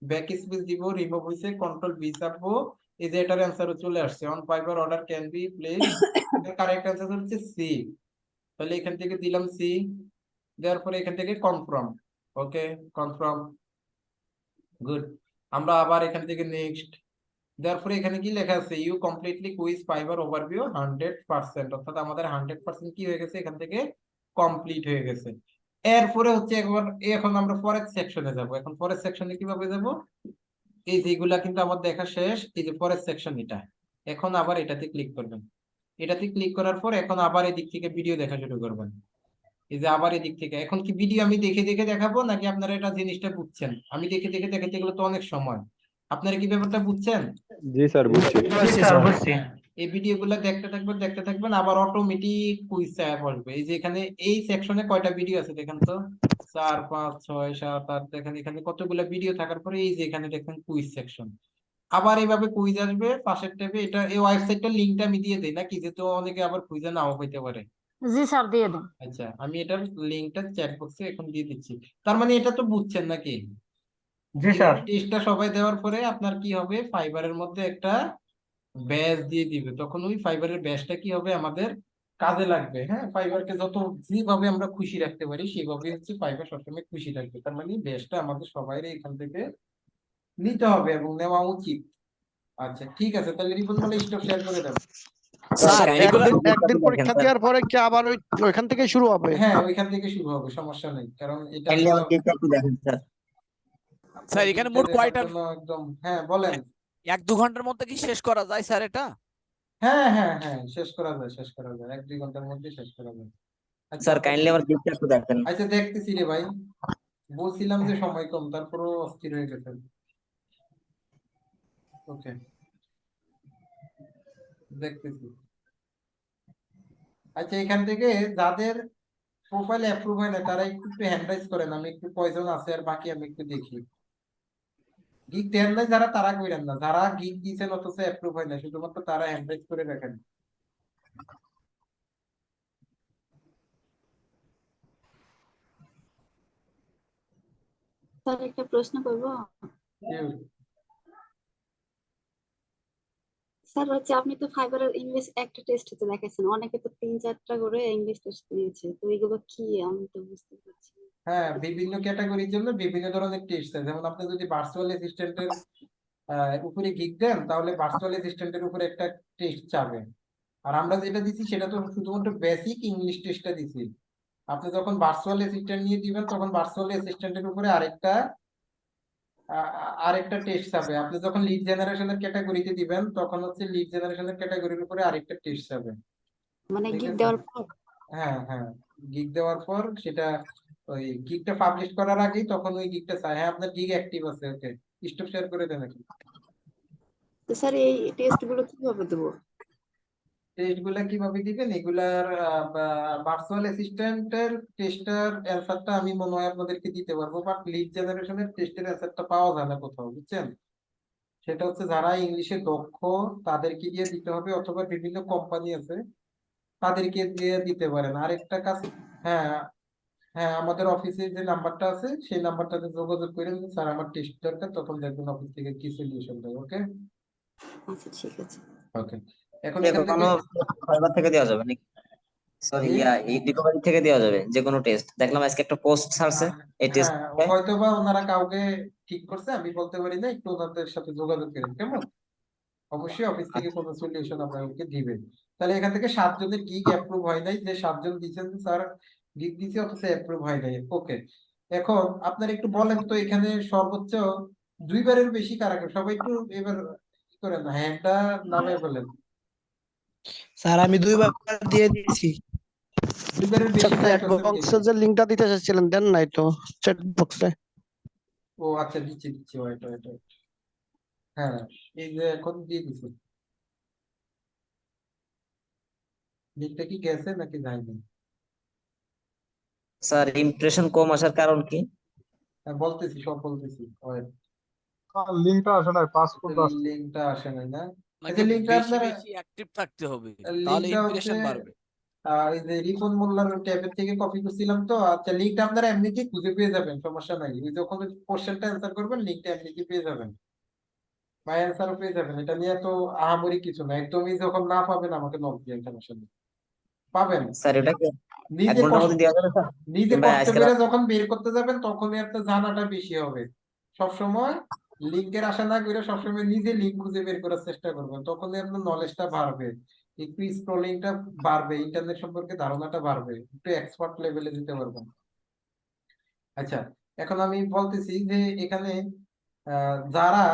ব্যাক স্পেস দিব, রিমুভ হইছে, কন্ট্রোল বি চাপবো, এই যে এটার অ্যান্সার চলে আসছে, on fibre order can be place, এটার কারেক্ট অ্যান্সার হচ্ছে সি। তাহলে এখান থেকে দিলাম সি, দেওয়ার পরে এখান থেকে কনফার্ম, ওকে কনফার্ম, গুড। আমরা আবার এখান থেকে নেক্সট, দেওয়ার পরে এখানে কি লেখা আছে, you completely quiz Fiverr overview 100%, অর্থাৎ আমাদের 100% কি হয়ে গেছে, এখান থেকে কমপ্লিট হয়ে গেছে। এরপরে হচ্ছে এখন আমরা পরের সেকশনে যাব। এখন পরের সেকশনে কিভাবে যাব, এই যেগুলা কিন্তু আমার দেখা শেষ, এই যে পরের সেকশন এটা, এখন আবার এটাতে ক্লিক করবেন, এটাতে ক্লিক করার পর এখন আবার এদিক থেকে ভিডিও দেখা শুরু করবেন। এই যে আবার এদিক থেকে এখন কি ভিডিও আমি দেখে দেখে দেখাবো নাকি আপনারা এটা জিনিসটা বুঝছেন? আমি দেখে দেখে দেখাতে গেলে তো অনেক সময়। আপনারা কি ব্যাপারটা বুঝছেন? জি স্যার বুঝছি। জি স্যার বুঝছি। এই ভিডিও গুলা দেখতে থাকবেন আবার অটোমেটিক কুইজ বসবে। এই যে এখানে এই সেকশনে কয়টা ভিডিও আছে দেখেন তো, 4 5 6 7 8 দেখেন এখানে কতগুলা ভিডিও থাকার পরে এই যে এখানে দেখেন কুইজ সেকশন। আবার এইভাবে কুইজ আসবে পাশের ট্যাবে। এটা এই ওয়েবসাইটটার লিঙ্কটা আমি দিয়ে দেই নাকি, যেহেতু অনেকে আবার কুইজে নাও হইতে পারে। জি স্যার দিয়ে দিন। আচ্ছা আমি এটার লিঙ্কটা চ্যাট বক্সে এখন দিয়ে দিচ্ছি। তার মানে এটা তো বুঝছেন নাকি? জি স্যার। টেস্টটা সবাই দেওয়ার পরে আপনার কি হবে, ফাইবারের মধ্যে একটা ব্যাজ দিয়ে দিবে। তখন ওই ফাইবারের ব্যাজটা কি হবে আমাদের কাজে লাগবে। হ্যাঁ, ফাইবারকে যত যেভাবে আমরা খুশি রাখতে পারি সেভাবে হচ্ছে ফাইবার সবসময় খুশি রাখবে। তার মানে ব্যাজটা আমাদের সবাই এখান থেকে নিতে হবে এবং নেওয়া উচিত। আচ্ছা ঠিক আছে, তাহলে রিপন বলে স্টপ শেয়ার করে দেন। স্যার এগুলা একদিন পরীক্ষা দেওয়ার পরে কি আবার ওইখান থেকে শুরু হবে? হ্যাঁ ওইখান থেকে শুরু হবে, সমস্যা নেই, কারণ এটা কাইন্ডলি তো আমার গেটটা একটু দেখেন স্যার। স্যার এখানে মোট দেখার কয়টা? জন্য একদম। হ্যাঁ বলেন। 1-2 ঘন্টার মধ্যে কি শেষ করা যায় স্যার এটা? হ্যাঁ হ্যাঁ হ্যাঁ শেষ করা যায়, শেষ করা যায়, 1-2 ঘন্টার মধ্যে শেষ করা যায়। আচ্ছা স্যার কাইন্ডলি আমার গেটটা একটু দেখেন। আচ্ছা দেখতেছি রে ভাই, বলছিলাম যে সময় কম তারপরও অস্থির হয়ে গেছে। ওকে দেখতেছি। আচ্ছা এখান থেকে যাদের প্রোফাইল অ্যাপ্রুভ হয় না তারা একটু হ্যান্ড রাইজ করেন, আমি একটু কয়জন আছে আর বাকি আমি একটু দেখি। গিগ দেন নাই যারা তারা কইরেন না, যারা গিগ দিয়েছেন অথচ অ্যাপ্রুভ হয় না শুধুমাত্র তারা হ্যান্ড রাইজ করে রাখেন। স্যার একটা প্রশ্ন করব। কেউ? স্যার হচ্ছে আপনি তো ফাইবারের ইংলিশ একটা টেস্ট হতে দেখাচ্ছেন, অনেকে তো 3-4টা করে ইংলিশ টেস্ট দিয়েছে, তো এগুলো কি আমি তো বুঝতে পারছি না। হ্যাঁ বিভিন্ন ক্যাটাগরির জন্য বিভিন্ন ধরনের টেস্ট আছে। যেমন আপনি যদি ভার্চুয়াল অ্যাসিস্ট্যান্টের উপরে গিগ দেন তাহলে ভার্চুয়াল অ্যাসিস্ট্যান্টের উপরে একটা টেস্ট চাবে। আর আমরা যেটা দিচ্ছি সেটা তো শুধুমাত্র বেসিক ইংলিশ টেস্টটা দিচ্ছি। আপনি যখন ভার্চুয়াল অ্যাসিস্ট্যান্ট নিয়ে দিবেন তখন ভার্চুয়াল অ্যাসিস্ট্যান্টের উপরে আরেকটা টেস্ট যাবে। আপনি যখন লিড জেনারেশনের ক্যাটাগরিতে দিবেন তখন হচ্ছে লিড জেনারেশনের ক্যাটাগরির উপরে আরেকটা টেস্ট যাবে। মানে ঠিক গিগ আছে? দেওয়ার পর? হ্যাঁ হ্যাঁ গিগ দেওয়ার পর সেটা ওই গিগটা পাবলিশ করার আগেই তখন ওই গিগটা চাই। হ্যাঁ আপনার গিগ অ্যাক্টিভ আছে, ওকে স্টপ শেয়ার করে দেন এখন। তো স্যার এই টেস্ট গুলো কিভাবে দেবো? টেস্ট গুলা কিভাবে দিবেন এগুলার ভার্চুয়াল অ্যাসিস্ট্যান্টের টেস্টার অ্যান্সারটা আমি মনে হয় আপনাদেরকে দিতে পারবো, বাট লিড জেনারেশনের টেস্টের অ্যান্সারটা পাওয়া যায় না কোথাও, বুঝছেন? সেটা হচ্ছে যারা ইংলিশে দক্ষ তাদেরকে দিয়ে দিতে হবে, অথবা বিভিন্ন কোম্পানি আছে তাদেরকে দিয়ে দিতে পারেন। আরেকটা কাজ, হ্যাঁ হ্যাঁ আমাদের অফিসে যে নাম্বারটা আছে সেই নাম্বারটাতে যোগাযোগ করে স্যার আমার টেস্ট দরকার, তখন দেখবেন অফিস থেকে কি সলিউশন দেয়। ওকে আচ্ছা ঠিক আছে। ওকে এখন যে এখান থেকে কোনো ফাইবার থেকে দেওয়া যাবে নাকি? সরি কি? এই রিকভারি থেকে দেওয়া যাবে যে কোনো টেস্ট? দেখলাম আজকে একটা পোস্ট ছাড়ছে এই টেস্ট। হ্যাঁ হয়তোবা ওনারা কাউকে ঠিক করছে, আমি বলতে পারি না, একটু ওনাদের সাথে যোগাযোগ করেন কেমন। অবশ্যই অফিস থেকে কোনো সলিউশন আপনাকে দিবে। তাহলে এখান থেকে 7 জনের গিগ অ্যাপ্রুভ হয় নাই, যে 7 জন দিয়েছেন স্যার গিগ দিছে অথচ অ্যাপ্রুভ হয় নাই। ওকে এখন আপনার একটু বলেন তো এখানে সর্বোচ্চ 2 বারের বেশি কারা করে? সবাই একটু এবার কি করেন হ্যান্ডটা নামে বলেন। স্যার আমি 2বার দিয়ে দিয়েছি। 2 বারের বেশি চ্যাট ট্রাই করছেন কে বক্সে কে? যে লিংকটা দিতে চাচ্ছিলেন দেন নাই তো চ্যাট বক্সে। ও আচ্ছা দিচ্ছি দিচ্ছি, ওয়েট ওয়েট ওয়েট। হ্যাঁ এই যে এখন দিয়ে দিচ্ছি। লিঙ্কটা কি গেছে নাকি যায়নি? স্যার ইমপ্রেশন কম আসার কারণ কি? হ্যাঁ বলতেছি, সব বলতেছি, ওয়েট। লিঙ্কটা আসে নাই, পাসপোর্ট আসছে। লিঙ্কটা আসে নাই না? নাকি আচ্ছা লিঙ্কটা বেশি আপনারা, বেশি অ্যাক্টিভ থাকতে হবে, তাহলে লিঙ্কটা হচ্ছে ইমপ্রেশন বাড়বে। এই যে রিপন মোল্লার ট্যাবের থেকে কপি করছিলাম তো। আচ্ছা লিঙ্কটা আপনারা এমনিতেই খুঁজে পেয়ে যাবেন, সমস্যা নাই। ওই যখন কোশ্চেনটা অ্যান্সার করবেন লিঙ্কটা এমনিতেই পেয়ে যাবেন বা অ্যান্সারও পেয়ে যাবেন। এটা নিয়ে তো আহামরি কিছু না, একদমই যখন না পাবেন আমাকে নক দিন, সমস্যা নেই, পাবেন। স্যার এটা কি 1 নিজে ঘন্টার মধ্যে দেওয়া যাবে স্যার? নিজে কিংবা কষ্ট আজকে করে যখন বের করতে যাবেন তখনই আপনার জানাটা বেশি হবে। সবসময় লিঙ্কের আশা না করে সবসময় নিজে লিঙ্ক খুঁজে বের করার চেষ্টা করবেন, তখনই আপনার নলেজটা বাড়বে, একটু স্ক্রলিংটা বাড়বে, ইন্টারনেট সম্পর্কে ধারণাটা বাড়বে, একটু এক্সপার্ট লেভেলে দিতে পারবেন। আচ্ছা এখন আমি বলতেছি যে এখানে যারা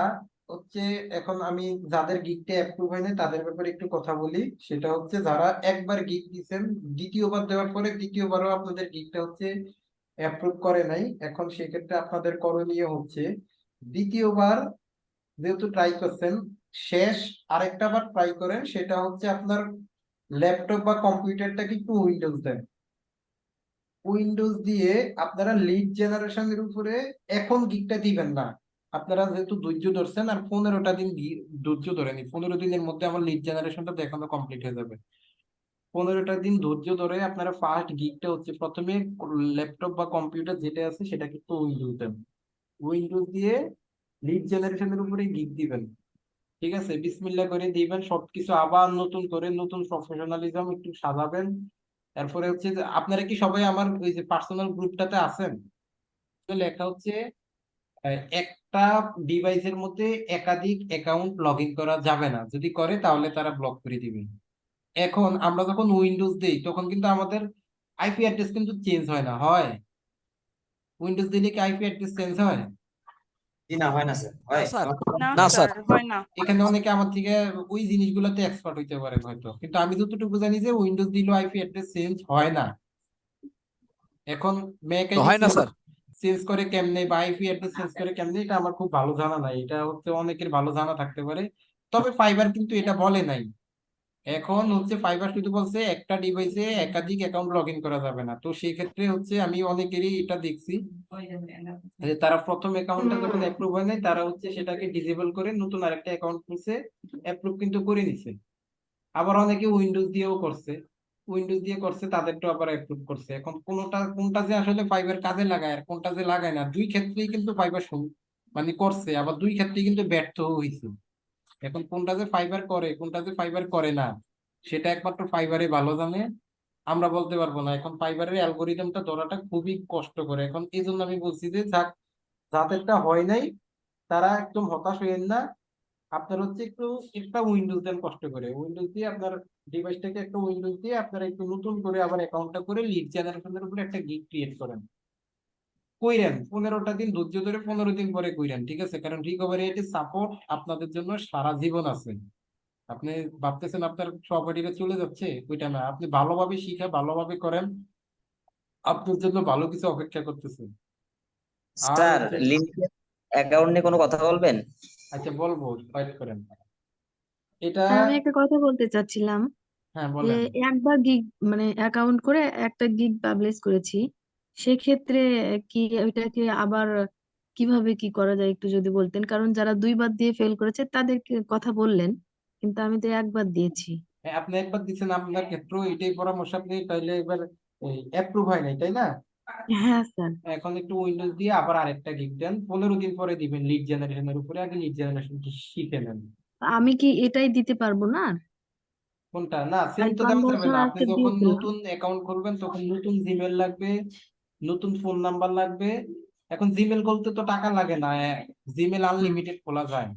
হচ্ছে এখন আমি যাদের গিগটা অ্যাপ্রুভ হয়নি তাদের ব্যাপারে একটু কথা বলি। সেটা হচ্ছে যারা একবার গিগ দিয়েছেন, দ্বিতীয়বার দেওয়ার পরে দ্বিতীয়বারও আপনাদের গিগটা হচ্ছে অ্যাপ্রুভ করে নাই, এখন সেক্ষেত্রে আপনাদের করণীয় হচ্ছে দ্বিতীয়বার যেহেতু ট্রাই করছেন, শেষ আরেকটা বার ট্রাই করেন। সেটা হচ্ছে আপনার ল্যাপটপ বা কম্পিউটারটাকে একটু উইন্ডোজ দেন। উইন্ডোজ দিয়ে আপনারা লিড জেনারেশনের উপরে এখন গিগটা দিবেন না। আপনারা যেহেতু ধৈর্য ধরছেন, আর 15টা দিন ধৈর্য ধরেন, 15 দিনের মধ্যে আমার লিড জেনারেশনটা দেখানো কমপ্লিট হয়ে যাবে। 15টা দিন ধৈর্য ধরে আপনারা ফার্স্ট গিগটা হচ্ছে প্রথমে ল্যাপটপ বা কম্পিউটার যেটা আছে সেটাকে একটু উইন্ডোজ দেন। উইন্ডোজ দিয়ে লিড জেনারেশনের উপরে গিগ দিবেন। ঠিক আছে, বিসমিল্লাহ করে দিবেন, সবকিছু আবার নতুন করে নতুন প্রফেশনালিজম একটু সাজাবেন। তারপরে হচ্ছে যে আপনারা কি সবাই আমার ওই যে পার্সোনাল গ্রুপটাতে আছেন? তো লেখা হচ্ছে একটা ডিভাইসের মধ্যে একাধিক অ্যাকাউন্ট লগ ইন করা যাবে না, যদি করে তাহলে তারা ব্লক করে দিবে। এখন আমরা যখন উইন্ডোজ দেই তখন কিন্তু আমাদের আইপি অ্যাড্রেস কিন্তু চেঞ্জ হয় না, হয়? উইন্ডোজ দিলে কি আইপি অ্যাড্রেস চেঞ্জ হয়? না স্যার, না স্যার, এখানে অনেকে আমার থেকে ওই জিনিসগুলোতে এক্সপার্ট হইতে পারে হয়তো, কিন্তু আমি যতটুকু জানি যে উইন্ডোজ দিলেও আইপি অ্যাড্রেস চেঞ্জ হয় না। এখন ম্যাক আইডি হয় না স্যার। চেঞ্জ করে কেমনে বা আইপি অ্যাড্রেস চেঞ্জ করে কেমনে, এটা আমার খুব ভালো জানা নাই। এটা হচ্ছে অনেকের ভালো জানা থাকতে পারে, তবে ফাইবার কিন্তু এটা বলে নাই। এখন হচ্ছে ফাইবার শুধু বলছে একটা ডিভাইসে একাধিক অ্যাকাউন্ট লগ ইন করা যাবে না। তো সেই ক্ষেত্রে হচ্ছে আমি অনেকেরই এটা দেখছি যে তারা প্রথম অ্যাকাউন্টটা যখন অ্যাপ্রুভ হয় নাই, তারা হচ্ছে সেটাকে ডিসেবল করে নতুন আরেকটা অ্যাকাউন্ট খুলছে, অ্যাপ্রুভ কিন্তু করে নিছে। আবার অনেকে উইন্ডোজ দিয়েও করছে, উইন্ডোজ দিয়ে করছে তাদেরটা আবার অ্যাপ্রুভ করছে। এখন কোনটা যে আসলে ফাইবার কাজে লাগায় আর কোনটা যে লাগায় না, দুই ক্ষেত্রেই কিন্তু ফাইবার মানে করছে, আবার দুই ক্ষেত্রেই কিন্তু ব্যর্থ হয়েছে। এখন কোনটা যে ফাইবার করে কোনটা যে ফাইবার করে না, সেটা একমাত্র ফাইবারে ভালো জানে, আমরা বলতে পারবো না। এখন ফাইবারের অ্যালগোরিদমটা ধরাটা খুবই কষ্ট করে। এখন এই জন্য আমি বলছি যে যাদেরটা হয় নাই তারা একদম হতাশ হইেন না। আপনার হচ্ছে একটু একটা উইন্ডোজ দেন, কষ্ট করে উইন্ডোজ দিয়ে আপনার ডিভাইসটাকে একটা উইন্ডোজ দিয়ে আপনারা একটু নতুন করে আবার অ্যাকাউন্টটা করে লিড জেনারেশনের উপরে একটা গিগ ক্রিয়েট করেন। কইরেন 15টা দিন ধৈর্য ধরে, 15 দিন পরে কইরেন, ঠিক আছে? কারণ রিকভারি সাপোর্ট আপনাদের জন্য সারা জীবন আছে। আপনি ভাবতেছেন আপনার সহপাঠীরা চলে যাচ্ছে, ওইটা না, আপনি ভালোভাবে শিখে ভালোভাবে করেন, আপনার জন্য ভালো কিছু অপেক্ষা করতেছে। আর স্যার, হচ্ছে লিঙ্কের অ্যাকাউন্ট নিয়ে কোনো কথা বলবেন? আচ্ছা বলবো, ওয়েট করেন। এটা স্যার আমি একটা কথা বলতে চাচ্ছিলাম হ্যাঁ যে বলেন। একবার গিগ মানে অ্যাকাউন্ট করে একটা গিগ পাবলিশ করেছি, সেক্ষেত্রে কি ওইটাকে আবার কিভাবে কি করা যায় একটু যদি বলতেন, কারণ যারা দুইবার দিয়ে ফেল করেছে তাদেরকে কথা বললেন, কিন্তু আমি তো একবার দিয়েছি। হ্যাঁ, আপনি একবার দিচ্ছেন, আপনার ক্ষেত্রেও এটাই পরামর্শ। আপনি তাইলে এবার অ্যাপ্রুভ হয় নাই, তাই না? হ্যাঁ স্যার। এখন একটু উইন্ডোজ দিয়ে আবার আরেকটা গিগ দেন, 15 দিন পরে দিবেন। লিড জেনারেশনের উপরে আগে লিড জেনারেশন শিখে নেন। আমি কি এটাই দিতে পারবো না? কোনটা না, সেম আর তো দেওয়া যাবে কনভার্সন না। আপনি আজকে যখন দিয়েছিলাম। নতুন অ্যাকাউন্ট খুলবেন তখন নতুন জিমেল লাগবে, নতুন ফোন নাম্বার লাগবে। এখন জিমেল খুলতে তো টাকা লাগে না, জিমেল আনলিমিটেড খোলা যায়।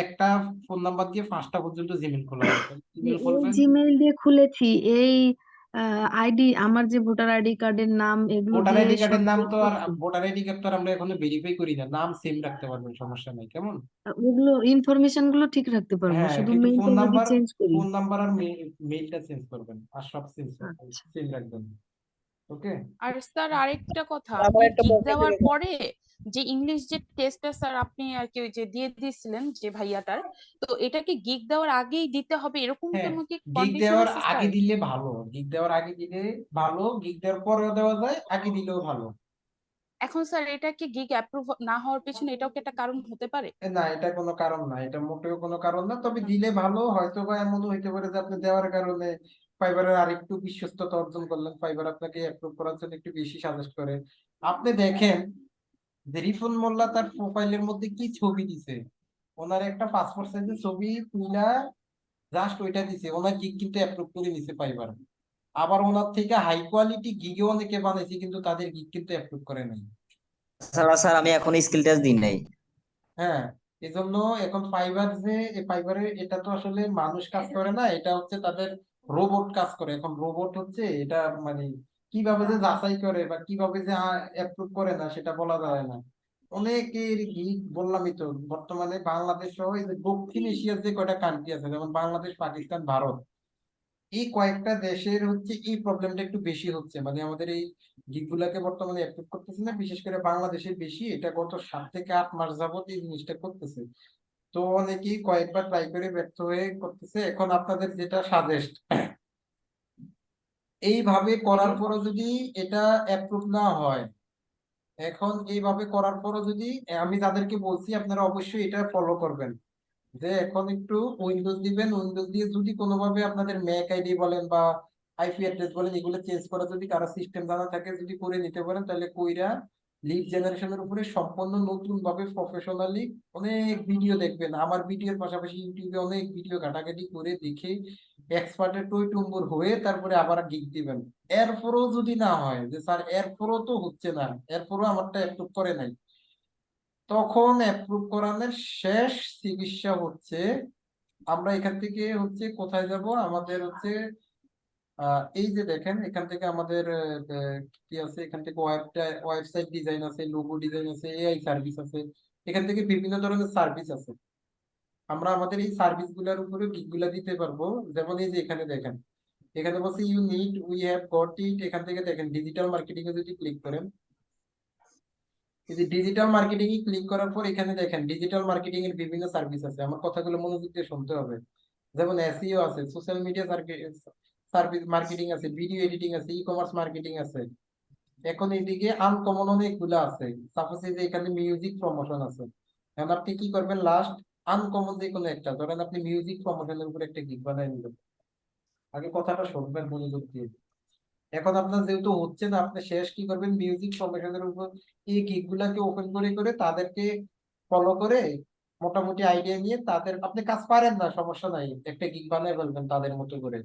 একটা ফোন নাম্বার দিয়ে 5টা পর্যন্ত জিমেল খোলা যায়। জিমেল এই খুলবেন। জিমেইল দিয়ে খুলেছি, এই আইডি, আমার যে ভোটার আইডি কার্ডের নাম এগুলো ভোটার দিয়ে আইডি সব কার্ডের নাম চেক তো আর করছি। ভোটার আইডি কার্ড তো আর আমরা এখনো ভেরিফাই করি না, নাম সেম রাখতে পারবেন, সমস্যা নাই, কেমন? ওগুলো ইনফরমেশন গুলো ঠিক রাখতে পারবো, হ্যাঁ, শুধু কিন্তু মেইলটা যদি চেঞ্জ করি। ফোন নাম্বার আর মেইলটা চেঞ্জ করবেন, আর সব আচ্ছা। সেম রাখবেন। ওকে। আর স্যার আরেকটা কথা, আমার আপনি একটা গিগ প্রশ্ন দেওয়ার ছিল স্যার। পরে যে ইংলিশ যে টেস্টটা স্যার আপনি আর কি ওই যে দিয়ে দিয়েছিলেন যে ভাইয়াটার, তো এটা কি গিগ দেওয়ার আগেই দিতে হবে এরকম হ্যাঁ, কোনো কি গিগ কন্ডিশন দেওয়ার আছে আগে স্যার? দিলে ভালো, গিগ দেওয়ার আগে দিলে ভালো, গিগ দেওয়ার পরেও দেওয়া যায়, আগে দিলেও ভালো। এখন স্যার এটা কি গিগ অ্যাপ্রুভ না হওয়ার পেছনে এটাও কি একটা কারণ হতে পারে? না, এটা কোনো কারণ না, এটা মোটেও কোনো কারণ না। তবে দিলে ভালো, হয়তো বা এমনও হইতে পারে যে আপনি দেওয়ার কারণে ফাইবারের আরেকটু বিশ্বস্ততা অর্জন করলেন, ফাইবার আপনাকে অ্যাপ্রুভ করার জন্য একটু বেশি সাজেস্ট করে। আপনি দেখেন যে রিফন মোল্লা তার প্রোফাইলের মধ্যে কি ছবি দিছে, ওনার একটা পাসপোর্ট সাইজের ছবি তুইলা জাস্ট ওইটা দিছে, ওনার গিগ কিন্তু অ্যাপ্রুভ করে নিছে ফাইবার। আবার ওনার থেকে হাই কোয়ালিটি গিগও অনেকে বানাইছে, কিন্তু তাদের গিগ কিন্তু অ্যাপ্রুভ করে নাই। স্যার, আমি এখনো স্কিল টেস্ট দিই নাই। হ্যাঁ, এজন্য এখন ফাইবার যে ফাইবারে এটা তো আসলে মানুষ কাজ করে না, এটা হচ্ছে তাদের রোবট কাজ করে। এখন রোবট হচ্ছে এটা, মানে কিভাবে যে যাচাই করে বা কিভাবে যে অ্যাপ্রুভ করে না সেটা বলা যায় না। অনেকের গিগ বললামই তো, বর্তমানে বাংলাদেশ সহ এই যে দক্ষিণ এশিয়ার যে কয়টা কান্ট্রি আছে, যেমন বাংলাদেশ, পাকিস্তান, ভারত, এই কয়েকটা দেশের হচ্ছে এই প্রবলেমটা একটু বেশি হচ্ছে। মানে আমাদের এই গিগ গুলাকে বর্তমানে অ্যাপ্রুভ করতেছে না, বিশেষ করে বাংলাদেশের বেশি। এটা গত 7 থেকে 8 মাস যাবত এই জিনিসটা করতেছে। তো অনেকেই কয়েকবার ট্রাই করে ব্যর্থ হয়ে করতেছে। এখন আপনাদের যেটা সাজেস্ট, এইভাবে করার পরও যদি এটা অ্যাপ্রুভ না হয়, এখন এইভাবে করার পরও যদি, আমি তাদেরকে বলছি আপনারা অবশ্যই এটা ফলো করবেন, যে এখন একটু উইন্ডোজ দিবেন। উইন্ডোজ দিয়ে যদি কোনোভাবে আপনাদের ম্যাক আইডি বলেন বা আইপি অ্যাড্রেস বলেন, এগুলো চেঞ্জ করা যদি কারো সিস্টেম জানা থাকে, যদি করে নিতে পারেন, তাহলে কইরা লিড জেনারেশনের উপরে সম্পূর্ণ নতুন ভাবে প্রফেশনালি অনেক ভিডিও দেখবেন। আমার ভিডিওর পাশাপাশি ইউটিউবে অনেক ভিডিও ঘাটাঘাটি করে দেখে এক্সপার্টের টইটুম্বুর হয়ে তারপরে আবার গিগ দিবেন। এরপরও যদি না হয় যে স্যার এরপরও তো হচ্ছে না, এরপরও আমারটা অ্যাপ্রুভ করে নাই, তখন অ্যাপ্রুভ করানোর শেষ চিকিৎসা হচ্ছে, আমরা এখান থেকে হচ্ছে কোথায় যাব, আমাদের হচ্ছে এই যে দেখেন এখান থেকে আমাদের কি আছে, এখান থেকে ওয়েবসাইট ডিজাইন আছে, লোগো ডিজাইন আছে, এআই সার্ভিস আছে, এখান থেকে বিভিন্ন ধরনের সার্ভিস আছে। আমরা আমাদের এই সার্ভিস গুলার উপরে গিগ গুলা দিতে পারবো। যেমন এই যে এখানে দেখেন, এখানে বলছে you need we have got it. এখান থেকে দেখেন ডিজিটাল মার্কেটিং এ যদি ক্লিক করেন, এই যে ডিজিটাল মার্কেটিং এ ক্লিক করার পর এখানে দেখেন ডিজিটাল মার্কেটিং এর বিভিন্ন সার্ভিস আছে। আমার কথাগুলো মনোযোগ দিয়ে শুনতে হবে। যেমন এসইও আছে, সোশ্যাল মিডিয়া সার্ভিস মার্কেটিং আছে, ভিডিও এডিটিং আছে, ই কমার্স মার্কেটিং আছে। এখন এইদিকে আনকমন অনেকগুলো আছে। সাপোজ এই যে এখানে মিউজিক প্রমোশন আছে। এখন আপনি কি করবেন, লাস্ট আনকমন যে কোনো একটা, ধরেন আপনি মিউজিক প্রমোশনের উপর একটা গিগ বানায় নিলেন। আগে কথাটা শুনবেন মনোযোগ দিয়ে। এখন আপনার যেহেতু হচ্ছে না, আপনি শেষ কি করবেন, মিউজিক প্রমোশনের উপর এই গিগ গুলাকে ওপেন করে করে তাদেরকে ফলো করে মোটামুটি আইডিয়া নিয়ে তাদের, আপনি কাজ পারেন না সমস্যা নাই, একটা গিগ বানায় ফেলবেন তাদের মতো করে,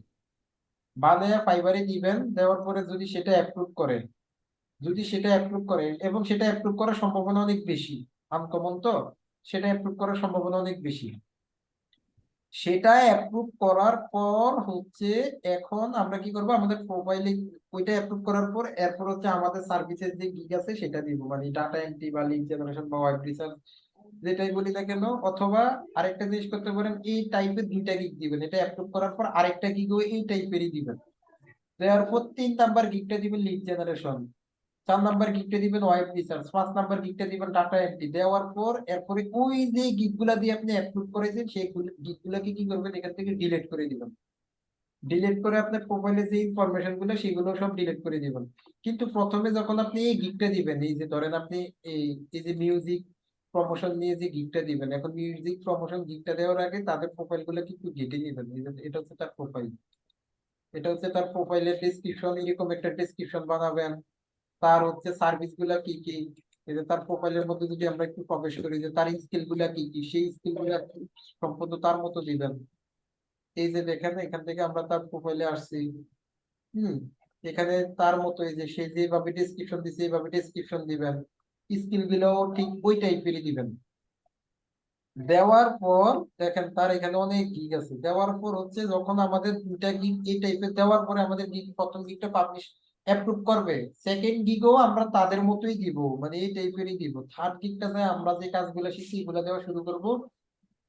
বানায় ফাইবারে দিবেন। দেওয়ার পরে যদি সেটা অ্যাপ্রুভ করে, যদি সেটা অ্যাপ্রুভ করে, এবং সেটা অ্যাপ্রুভ করার সম্ভাবনা অনেক বেশি, আনকমন তো, সেটা অ্যাপ্রুভ করার সম্ভাবনা অনেক বেশি। সেটা অ্যাপ্রুভ করার পর হচ্ছে এখন আমরা কি করব, আমাদের প্রোফাইলে ওইটা অ্যাপ্রুভ করার পর এরপর হচ্ছে আমাদের সার্ভিসের যে গিগ আছে সেটা দিব, মানে ডাটা এন্ট্রি বা লিড জেনারেশন বা ওয়েব রিসার্চ যেটাই বলি না কেন। অথবা আরেকটা জিনিস করতে পারেন, এই টাইপের 2টা গিগ দিবেন, এটা অ্যাপ্রুভ করার পর আরেকটা গিগও এই টাইপেরই দিবেন। দেওয়ার পর 3 নাম্বার গিগটা দিবেন লিড জেনারেশন, 4 নাম্বার গিগটা দিবেন ওয়েব রিসার্চ, 5 নাম্বার গিগটা দিবেন ডাটা এন্ট্রি। দেওয়ার পর এরপরে ওই যে গিগ গুলা দিয়ে আপনি অ্যাপ্রুভ করেছেন সেই গিগ গুলাকে কি করবেন, এখান থেকে ডিলিট করে দিবেন। ডিলিট করে আপনার প্রোফাইলে যে ইনফরমেশন গুলো সেগুলো সব ডিলিট করে দিবেন। কিন্তু প্রথমে যখন আপনি এই গিগটা দিবেন, এই যে ধরেন আপনি এই এই যে মিউজিক প্রমোশন নিয়ে যে গিগটা দিবেন, এখন মিউজিক প্রমোশন গিগটা দেওয়ার আগে তাদের প্রোফাইল গুলো কিন্তু ঘেটে নিবেন। এটা হচ্ছে তার প্রোফাইল, এটা হচ্ছে তার প্রোফাইলের ডেসক্রিপশন, এরকম একটা ডেসক্রিপশন বানাবেন। তার হচ্ছে সার্ভিস গুলা কি কি, এই যে তার প্রোফাইলের মধ্যে যদি আমরা একটু প্রবেশ করি যে তার স্কিল গুলা কি কি, সেই স্কিল গুলা সম্পূর্ণ তার মতো দিবেন। এই যে দেখেন এখান থেকে আমরা তার প্রোফাইলে আসছি, হুম, এখানে তার মতো এই যে সে যেভাবে ডেসক্রিপশন দিছে এইভাবে ডেসক্রিপশন দিবেন, স্কিল গুলাও ঠিক ওই টাইপেরই দিবেন। দেওয়ার পর দেখেন তার এখানে অনেক গিগ আছে। দেওয়ার পর হচ্ছে যখন আমাদের 2টা গিগ এই টাইপের দেওয়ার পরে আমাদের গিগ, প্রথম গিগটা পাবলিশ অ্যাপ্রুভ করবে, সেকেন্ড গিগও আমরা তাদের মতোই দিব, মানে এই টাইপেরই দিব। থার্ড গিগটাতে আমরা যে কাজগুলো শিখছি এগুলো দেওয়া শুরু করব।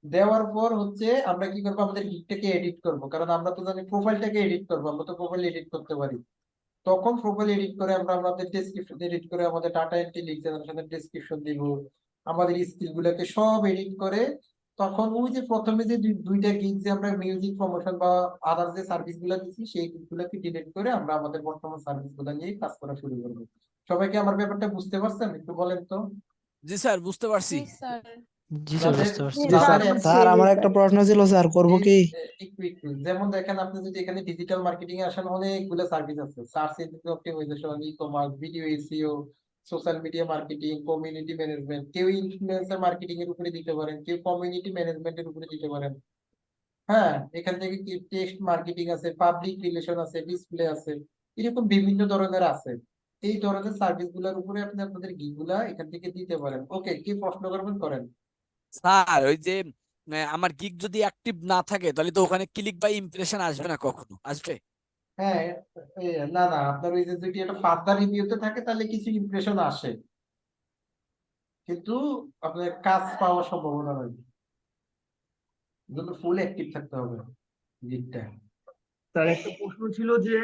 দেওয়ার পর হচ্ছে আমরা কি করবো, আমাদের গিগটাকে এডিট করব, কারণ আমরা তো জানি প্রোফাইলটাকে এডিট করবো, আমরা তো প্রোফাইল এডিট করতে পারি। তখন প্রোফাইল এডিট করে আমরা আমাদের ডেসক্রিপশন এডিট করে আমাদের ডাটা এন্ট্রি লিড জেনারেশনের ডেসক্রিপশন দিব, আমাদের স্কিল গুলোকে সব এডিট করে, তখন ওই যে প্রথমে যে 2টা গিগ যে আমরা মিউজিক প্রমোশন বা আদার যে সার্ভিস গুলো দিচ্ছি সেই গুলোকে ডিলিট করে আমরা আমাদের বর্তমান সার্ভিস গুলো নিয়ে কাজ করা শুরু করবো। সবাইকে আমার ব্যাপারটা বুঝতে পারছেন, একটু বলেন তো। জি স্যার, বুঝতে পারছি। জি স্যার। জি স্যার, যাদের বুঝতে পারছি। জি যাদের স্যার, স্যার আমার একটা প্রশ্ন ছিল স্যার, করব এই কি? একটু একটু যেমন দেখেন, আপনি যদি এখানে ডিজিটাল মার্কেটিং এ আসেন, অনেকগুলো সার্ভিস আছে, search engine optimisation, e commerce, video SEO, social media marketing, community management. কেউ ইনফ্লুয়েন্সার মার্কেটিং এর উপরে দিতে পারেন, কেউ কমিউনিটি ম্যানেজমেন্ট এর উপরে দিতে পারেন। হ্যাঁ, এখান থেকে কি টেক্সট মার্কেটিং আছে, পাবলিক রিলেশন আছে, ডিসপ্লে আছে, এরকম বিভিন্ন ধরনের আছে। এই ধরনের সার্ভিস গুলোর উপরে আপনি আপনাদের গিগ গুলা এখান থেকে দিতে পারেন। ওকে, কি প্রশ্ন করবেন করেন। স্যার ওই যে আমার গিগ যদি অ্যাক্টিভ না থাকে তাহলে তো ওখানে ক্লিক বা ইমপ্রেশন আসবে না, কখনো আসবে? হ্যাঁ, না না, আপনার ওই যে যদি এটা ফার্দার রিভিউতে থাকে তাহলে কিছু ইমপ্রেশন আসে। কিন্তু আপনার কাজ পাওয়ার সম্ভাবনা নাই, ফুল অ্যাক্টিভ থাকতে হবে গিগটা। তার একটা প্রশ্ন ছিল যে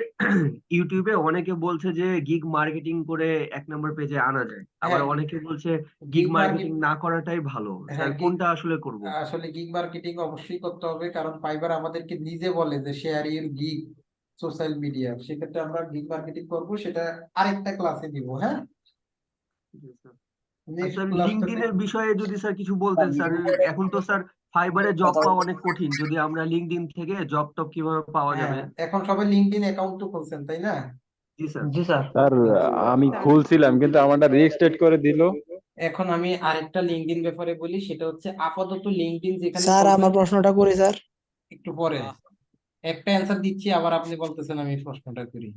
ইউটিউবে অনেকে বলছে যে গিগ মার্কেটিং করে 1 নম্বর পেজে আনা যায়, আবার হ্যাঁ, অনেকে বলছে গিগ গিগ মার্কেটিং মার্কেট না করাটাই ভালো। স্যার হ্যাঁ গিগ কোনটা আসলে করব? আসলে গিগ মার্কেটিং অবশ্যই করতে হবে, কারণ ফাইবার আমাদেরকে নিজে বলে যে share your gig social media. সেক্ষেত্রে আমরা গিগ মার্কেটিং করব, সেটা আরেকটা ক্লাসে দিব। হ্যাঁ, আর নেক্সট স্যার ক্লাসটাতে। লিঙ্কডইনের বিষয়ে যদি স্যার কিছু বলতেন স্যার। এখন তো স্যার ফাইবারে জব পাওয়া অনেক কঠিন, যদি আমরা লিঙ্কডইন থেকে জব টব কিভাবে পাওয়া হ্যাঁ, যাবে? এখন সবাই লিঙ্কডইন অ্যাকাউন্ট তো খুলছেন, তাই না? জি স্যার। জি স্যার। স্যার আমি খুলছিলাম কিন্তু আমারটা রেজিস্ট্রেট করে দিল। এখন আমি আরেকটা লিঙ্কডইন ব্যাপারে বলি, সেটা হচ্ছে আপাতত লিঙ্কডইন যেখানে স্যার খুলবেন, আমার প্রশ্নটা করি স্যার। একটু পরে একটা অ্যান্সার দিচ্ছি, আবার আপনি বলতেছেন আমি প্রশ্নটা করি।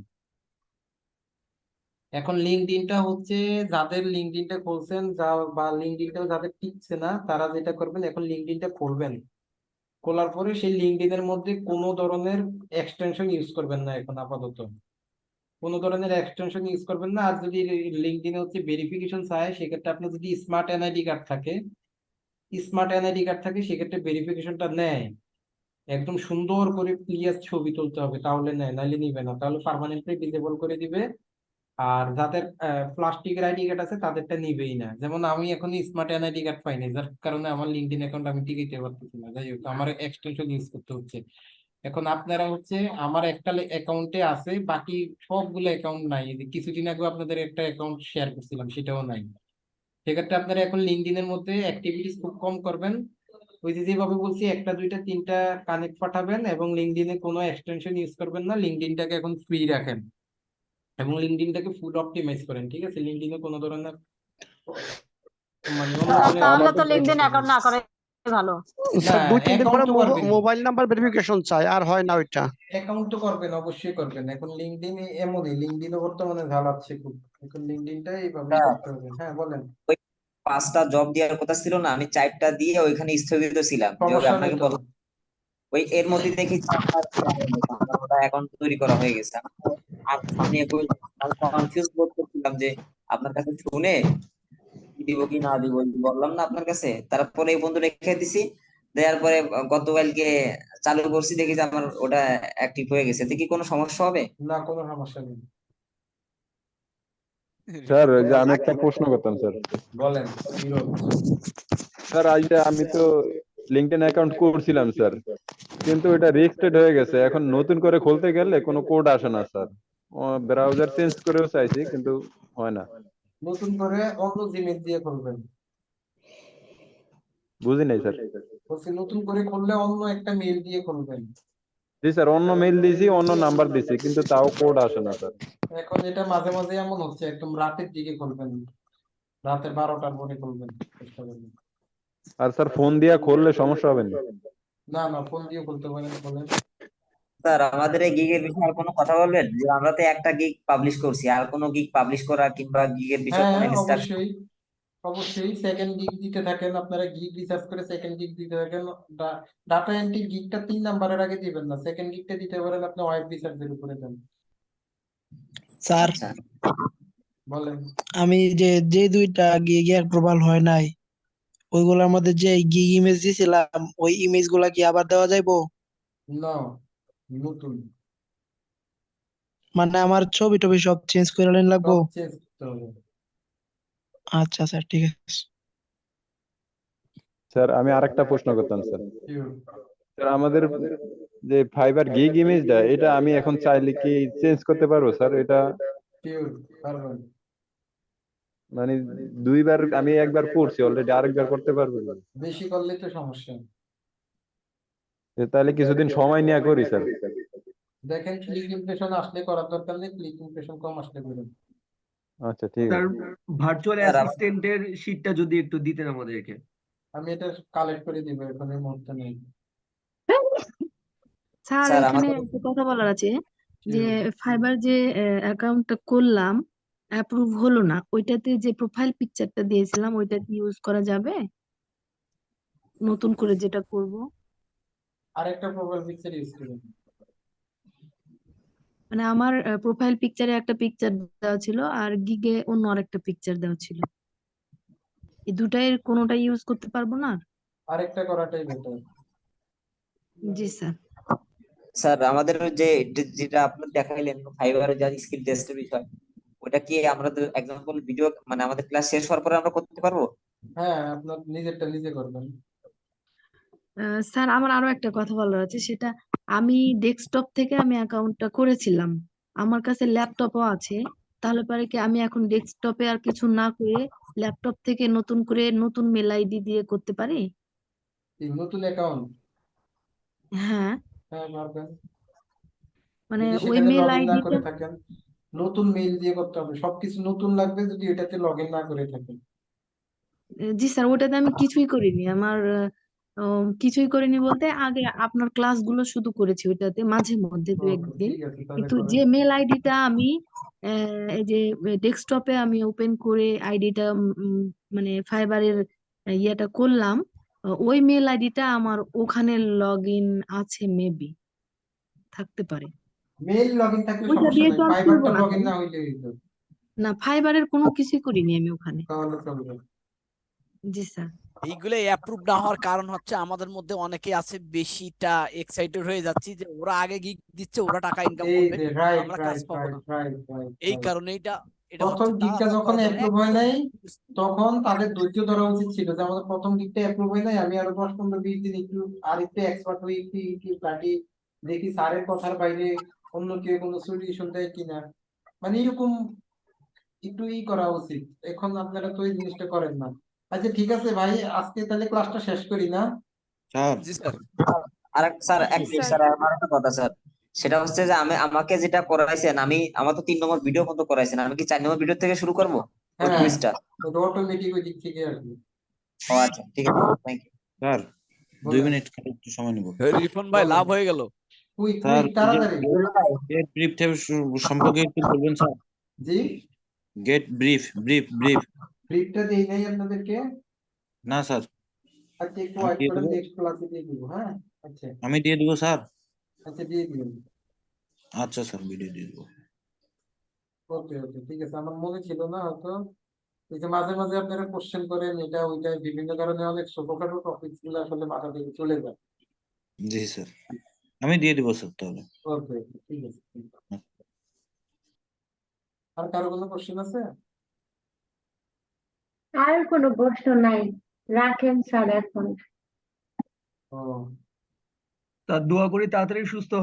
এখন লিঙ্কডইনটা হচ্ছে, যাদের লিঙ্কডইনটা খুলছেন বা লিঙ্কডইনটা যাদের টিকছে না, তারা যেটা করবেন, এখন লিঙ্কডইনটা খুলবেন, খোলার পরে সেই লিঙ্কডইনের মধ্যে কোনো ধরনের এক্সটেনশন ইউজ করবেন না। এখন আপাতত কোনো ধরনের এক্সটেনশন ইউজ করবেন না। আর যদি লিঙ্কডইনে হচ্ছে ভেরিফিকেশন চায়, সেক্ষেত্রে আপনার যদি স্মার্ট এনআইডি কার্ড থাকে, সেক্ষেত্রে ভেরিফিকেশনটা নেয়। একদম সুন্দর করে ক্লিয়ার ছবি তুলতে হবে, তাহলে নেয়, নাহলে নিবে না, তাহলে পার্মানেন্টলি ডিসেবল করে দিবে। আর যাদের প্লাস্টিকের আইডি কার্ড আছে তাদেরটা নিবেই না। যেমন আমি এখন স্মার্ট এনআইডি কার্ড পাইনি, যার কারণে আমার লিঙ্কডইন অ্যাকাউন্ট আমি টিকাইতে পারতেছি না। যাই হোক, আমার এক্সটেনশন ইউজ করতে হচ্ছে। এখন আপনারা হচ্ছে, আমার একটা অ্যাকাউন্টে আছে, বাকি সবগুলো অ্যাকাউন্ট নাই। এই যে কিছুদিন আগে আপনাদের একটা অ্যাকাউন্ট শেয়ার করছিলাম, সেটাও নাই। সেক্ষেত্রে আপনারা এখন লিঙ্কডইনের মধ্যে অ্যাক্টিভিটিস খুব কম করবেন। ওই যে যেভাবে বলছি, একটা দুইটা তিনটা কানেক্ট পাঠাবেন, এবং লিঙ্কডইনে কোনো এক্সটেনশন ইউজ করবেন না। লিঙ্কডইনটাকে এখন ফ্রি রাখেন, এবং লিঙ্কডইনটাকে ফুল অপটিমাইজ করেন। ঠিক আছে, লিঙ্কডইনে কোনো ধরনের মানে অন্য কোনো তাহলে তো অ্যাকাউন্ট লিঙ্কডইন অ্যাকাউন্ট না করে ভালো। না, স্যার 2-3 দিন অ্যাকাউন্ট পরে তো করবেন, মোবাইল নাম্বার ভেরিফিকেশন চাই, আর হয় না ওইটা। অ্যাকাউন্ট তো করবেন, অবশ্যই করবেন। এখন লিঙ্কডইন এমনই, লিঙ্কডইনও বর্তমানে ঝালাচ্ছে খুব। এখন লিঙ্কডইনটা এইভাবেই করতে হবে। হ্যাঁ বলেন। ওই 5টা জব দেওয়ার কথা ছিল না, আমি 4টা দিয়ে ওইখানে স্থগিত ছিলাম, যে ওই সমস্যা নেই আপনাকে তো। বললাম। ওই এর মধ্যে দেখি যে আমার ওটা অ্যাকাউন্ট তৈরি করা হয়ে গেছে। আমি এখন কনফিউজ বোধ করছিলাম যে আপনার কাছে শুনে দিব কি না দিব, ওই যে বললাম না আপনার কাছে, তারপরে এই বন্ধু রেখে দিছি। দেওয়ার পরে গতকালকে চালু করছি, দেখি যে আমার ওটা অ্যাক্টিভ হয়ে গেছে। এতে কি কোনো সমস্যা হবে? না, কোনো সমস্যা নেই। স্যার ওই যে আমি একটা প্রশ্ন করতাম স্যার। বলেন, ফিরোজ। স্যার আজ যে আমি তো লিঙ্কডইন অ্যাকাউন্ট করছিলাম স্যার, কিন্তু ওটা রেজিস্ট্রেড হয়ে গেছে। এখন নতুন করে খুলতে গেলে কোনো কোড আসে না স্যার। ব্রাউজার চেঞ্জ করেও চাইছি কিন্তু হয় না। নতুন করে অন্য জিমেল দিয়ে খুলবেন। বুঝি নাই স্যার। বলছি নতুন করে খুললে অন্য একটা মেল দিয়ে খুলবেন। জি স্যার, অন্য মেইল দিয়েছি, অন্য নাম্বার দিয়েছি, কিন্তু তাও কোড আসে না স্যার। এখন এটা মাঝে মাঝে এমন হচ্ছে, একদম রাতের দিকে খুলবেন, রাতে 12টার পরে খুলবেন, চেষ্টা করবেন। আর স্যার ফোন দিয়া খুললে সমস্যা হবে না? না না, ফোন দিয়ে খুলতে পারেন, বলেন। স্যার আমাদের এই গিগের বিষয়ে আর কোনো কথা বলবেন? যে আমরা তো একটা গিগ পাবলিশ করছি, আর কোনো গিগ পাবলিশ করা কিংবা গিগের বিষয়ে হ্যাঁ, কোনো ইনস্ট্রাকশন? অবশ্যই অবশ্যই সেকেন্ড গিগ দিতে থাকেন। আপনারা গিগ রিসার্চ করে সেকেন্ড গিগ দিতে থাকেন। ডাটা এন্ট্রি গিগটা 3 নাম্বারের আগে দিবেন না, সেকেন্ড গিগটা দিতে পারেন আপনি ওয়েব রিসার্চের উপরে দেন। স্যার আচ্ছা, বলেন। আমি যে 2টা গিগ অ্যাপ্রুভাল হয় নাই, ওইগুলোর মধ্যে যে গিগ ইমেজ দিয়েছিলাম, ওই ইমেজ গুলা কি আবার দেওয়া যাইবো? না, নতুন মানে আমার ছবি টবি সব চেঞ্জ করে লাইন লাগবো? সব চেঞ্জ করতে হবে। আচ্ছা স্যার, ঠিক আছে। স্যার আমি আরেকটা প্রশ্ন করতাম স্যার। Sure, স্যার আমাদের যে ফাইবার গিগ ইমেজটা, এটা আমি এখন চাইলে কি চেঞ্জ করতে পারবো স্যার? এটা sure, পারবেন। মানে দুইবার, আমি একবার করছি অলরেডি, আরেকবার করতে পারবো না? বেশি করলে তো সমস্যা। তাহলে কিছুদিন সময় নিয়ে করি স্যার। দেখেন, ক্লিক ইমপ্রেশন আসলে করার দরকার নেই, ক্লিক ইমপ্রেশন কম আসলে করুন। আচ্ছা ঠিক স্যার আছে। ভার্চুয়াল স্যার অ্যাসিস্ট্যান্টের শীটটা যদি একটু দিতেন আমাদেরকে। আমি এটা কালেক্ট করে দিব, এখন এই মুহূর্তে নেই। স্যার স্যার এখানে আমাদের একটা কথা বলার আছে, যে Sure. ফাইবার যে অ্যাকাউন্টটা করলাম, অ্যাপ্রুভ হলো না, ওইটাতে যে প্রোফাইল পিকচারটা দিয়েছিলাম ওইটা কি ইউজ করা যাবে নতুন করে যেটা করব? আরেকটা প্রোফাইল পিকচার ইউজ করুন। মানে আমার প্রোফাইল পিকচারে একটা পিকচার দেওয়া ছিল, আর গিগে অন্য আরেকটা পিকচার দেওয়া ছিল। এই দুটাই কোনোটা ইউজ করতে পারবো না? আরেকটা করাটাই বেটার। জি স্যার। স্যার আমাদের যে যেটা আপনি দেখাইলেন ফাইবারের যা স্কিল টেস্টের বিষয়, ওটা কি আমরা এক্সাম্পল ভিডিও মানে আমাদের ক্লাস শেষ হওয়ার পরে আমরা করতে পারবো? হ্যাঁ, আপনার নিজেরটা নিজে করবেন। স্যার আমার আরো একটা কথা বলার আছে, সেটা আমি ডেস্কটপ থেকে আমি অ্যাকাউন্টটা করেছিলাম, আমার কাছে ল্যাপটপও আছে, তাহলে পরে কি আমি এখন ডেস্কটপে আর কিছু না করে ল্যাপটপ থেকে নতুন করে নতুন মেল আইডি দিয়ে করতে পারি? এই নতুন অ্যাকাউন্ট, হ্যাঁ, হ্যাঁ পারবেন। মানে যদি ওই সেখানে মেল লগ ইন না আইডিটা। করে থাকেন, নতুন মেইল দিয়ে করতে হবে, সবকিছু নতুন লাগবে যদি এটাতে লগ ইন না করে থাকেন। জি স্যার, ওটাতে আমি কিছুই করিনি, আমার কিছুই করিনি বলতে আগে আপনার ক্লাসগুলো শুধু করেছি ওইটাতে মাঝে মধ্যে দু ওকে, একদিন। ঠিক আছে তাহলে কিন্তু করেন। যে মেল আইডিটা আমি এই যে ডেস্কটপে আমি ওপেন করে আইডিটা মানে ফাইবারের ইয়েটা করলাম, ওই মেল আইডিটা আমার ওখানে লগ ইন আছে, মেবি থাকতে পারে। মেইল লগ ইন থাকলে ওইটা সমস্যা দিয়ে নাই, তো আর খুলবো ফাইবারটা না লগ ইন স্যার। না হইলে হইতো, না, ফাইবারের কোনো কিছুই করিনি আমি ওখানে। তাহলে চলবে। জি স্যার। এইগুলো অ্যাপ্রুভ না হওয়ার কারণ হচ্ছে আমাদের মধ্যে অনেকে আছে বেশিটা এক্সাইটেড হয়ে যাচ্ছি যে ওরা আগে গিগ দিচ্ছে, ওরা টাকা ইনকাম এই করবে, যে রাইট আমরা কাজ রাইট পাবো রাইট না। রাইট রাইট এই রাইট। কারণে এটা প্রথম হচ্ছে গিগটা তাড়াতাড়ি যখন করা যাবে অ্যাপ্রুভ হয় একদম। নাই, তখন তাদের ধৈর্য ধরা উচিত ছিল যে আমাদের প্রথম গিগটা অ্যাপ্রুভ হয় নাই, আমি আরো 10-15-20 দিন একটু আর একটু এক্সপার্ট হই, একটু একটু কাটি, দেখি স্যারের কথার বাইরে অন্য কেউ কোনো সলিউশন দেয় কিনা, মানে এরকম একটু করা উচিত। এখন আপনারা তো এই জিনিসটা করেন না। আচ্ছা ঠিক আছে ভাই, আজকে তাহলে ক্লাসটা শেষ করি না? স্যার জি স্যার। আর স্যার এক জি মিনিট স্যার। স্যার, আমার একটা কথা স্যার, সেটা হচ্ছে যে আমাকে যেটা করাইছেন, আমার তো 3 নম্বর ভিডিও মতো করাইছেন, আমি কি 4 নম্বর ভিডিও থেকে শুরু করবো ওই হ্যাঁ, কুইজটা? ওটা অটোমেটিক ওই দিক থেকে আসবে। ও আচ্ছা ঠিক আছে, থ্যাংক ইউ। স্যার 2 বলেন মিনিট খালি একটু সময় নেব। রিফন ভাই বলেন, লাভ হয়ে গেল। কুইক স্যার কুইক তাড়াতাড়ি। গেট ব্রিফ সম্পর্কে একটু বলবেন স্যার। জি, গেট ব্রিফ ব্রিফ ব্রিফ ব্রিফটা দেই নাই আপনাদেরকে। না স্যার, আচ্ছা একটু আমি ওয়েট দিয়ে করেন, দেবো, নেক্সট ক্লাসে দিয়ে দিব। হ্যাঁ, আচ্ছা আমি দিয়ে দেবো স্যার। আচ্ছা দিয়ে দিবেন। আচ্ছা স্যার, ভিডিও দিয়ে দেবো। ওকে ওকে, ঠিক আছে, আমার মনে ছিল না হয়তো। এই যে মাঝে মাঝে আপনারা কোশ্চেন করেন এটা ওইটা, বিভিন্ন কারণে অনেক ছোটখাটো টপিকস গুলো আসলে মাথা থেকে চলে যায়। জি স্যার, আমি দিয়ে দেবো স্যার তাহলে। ওকে, ঠিক আছে, ঠিক আছে। আর কারো কোনো কোশ্চেন আছে? আর কোনো প্রশ্ন নাই, রাখেন স্যার এখন। ও তা দোয়া করি তাড়াতাড়ি সুস্থ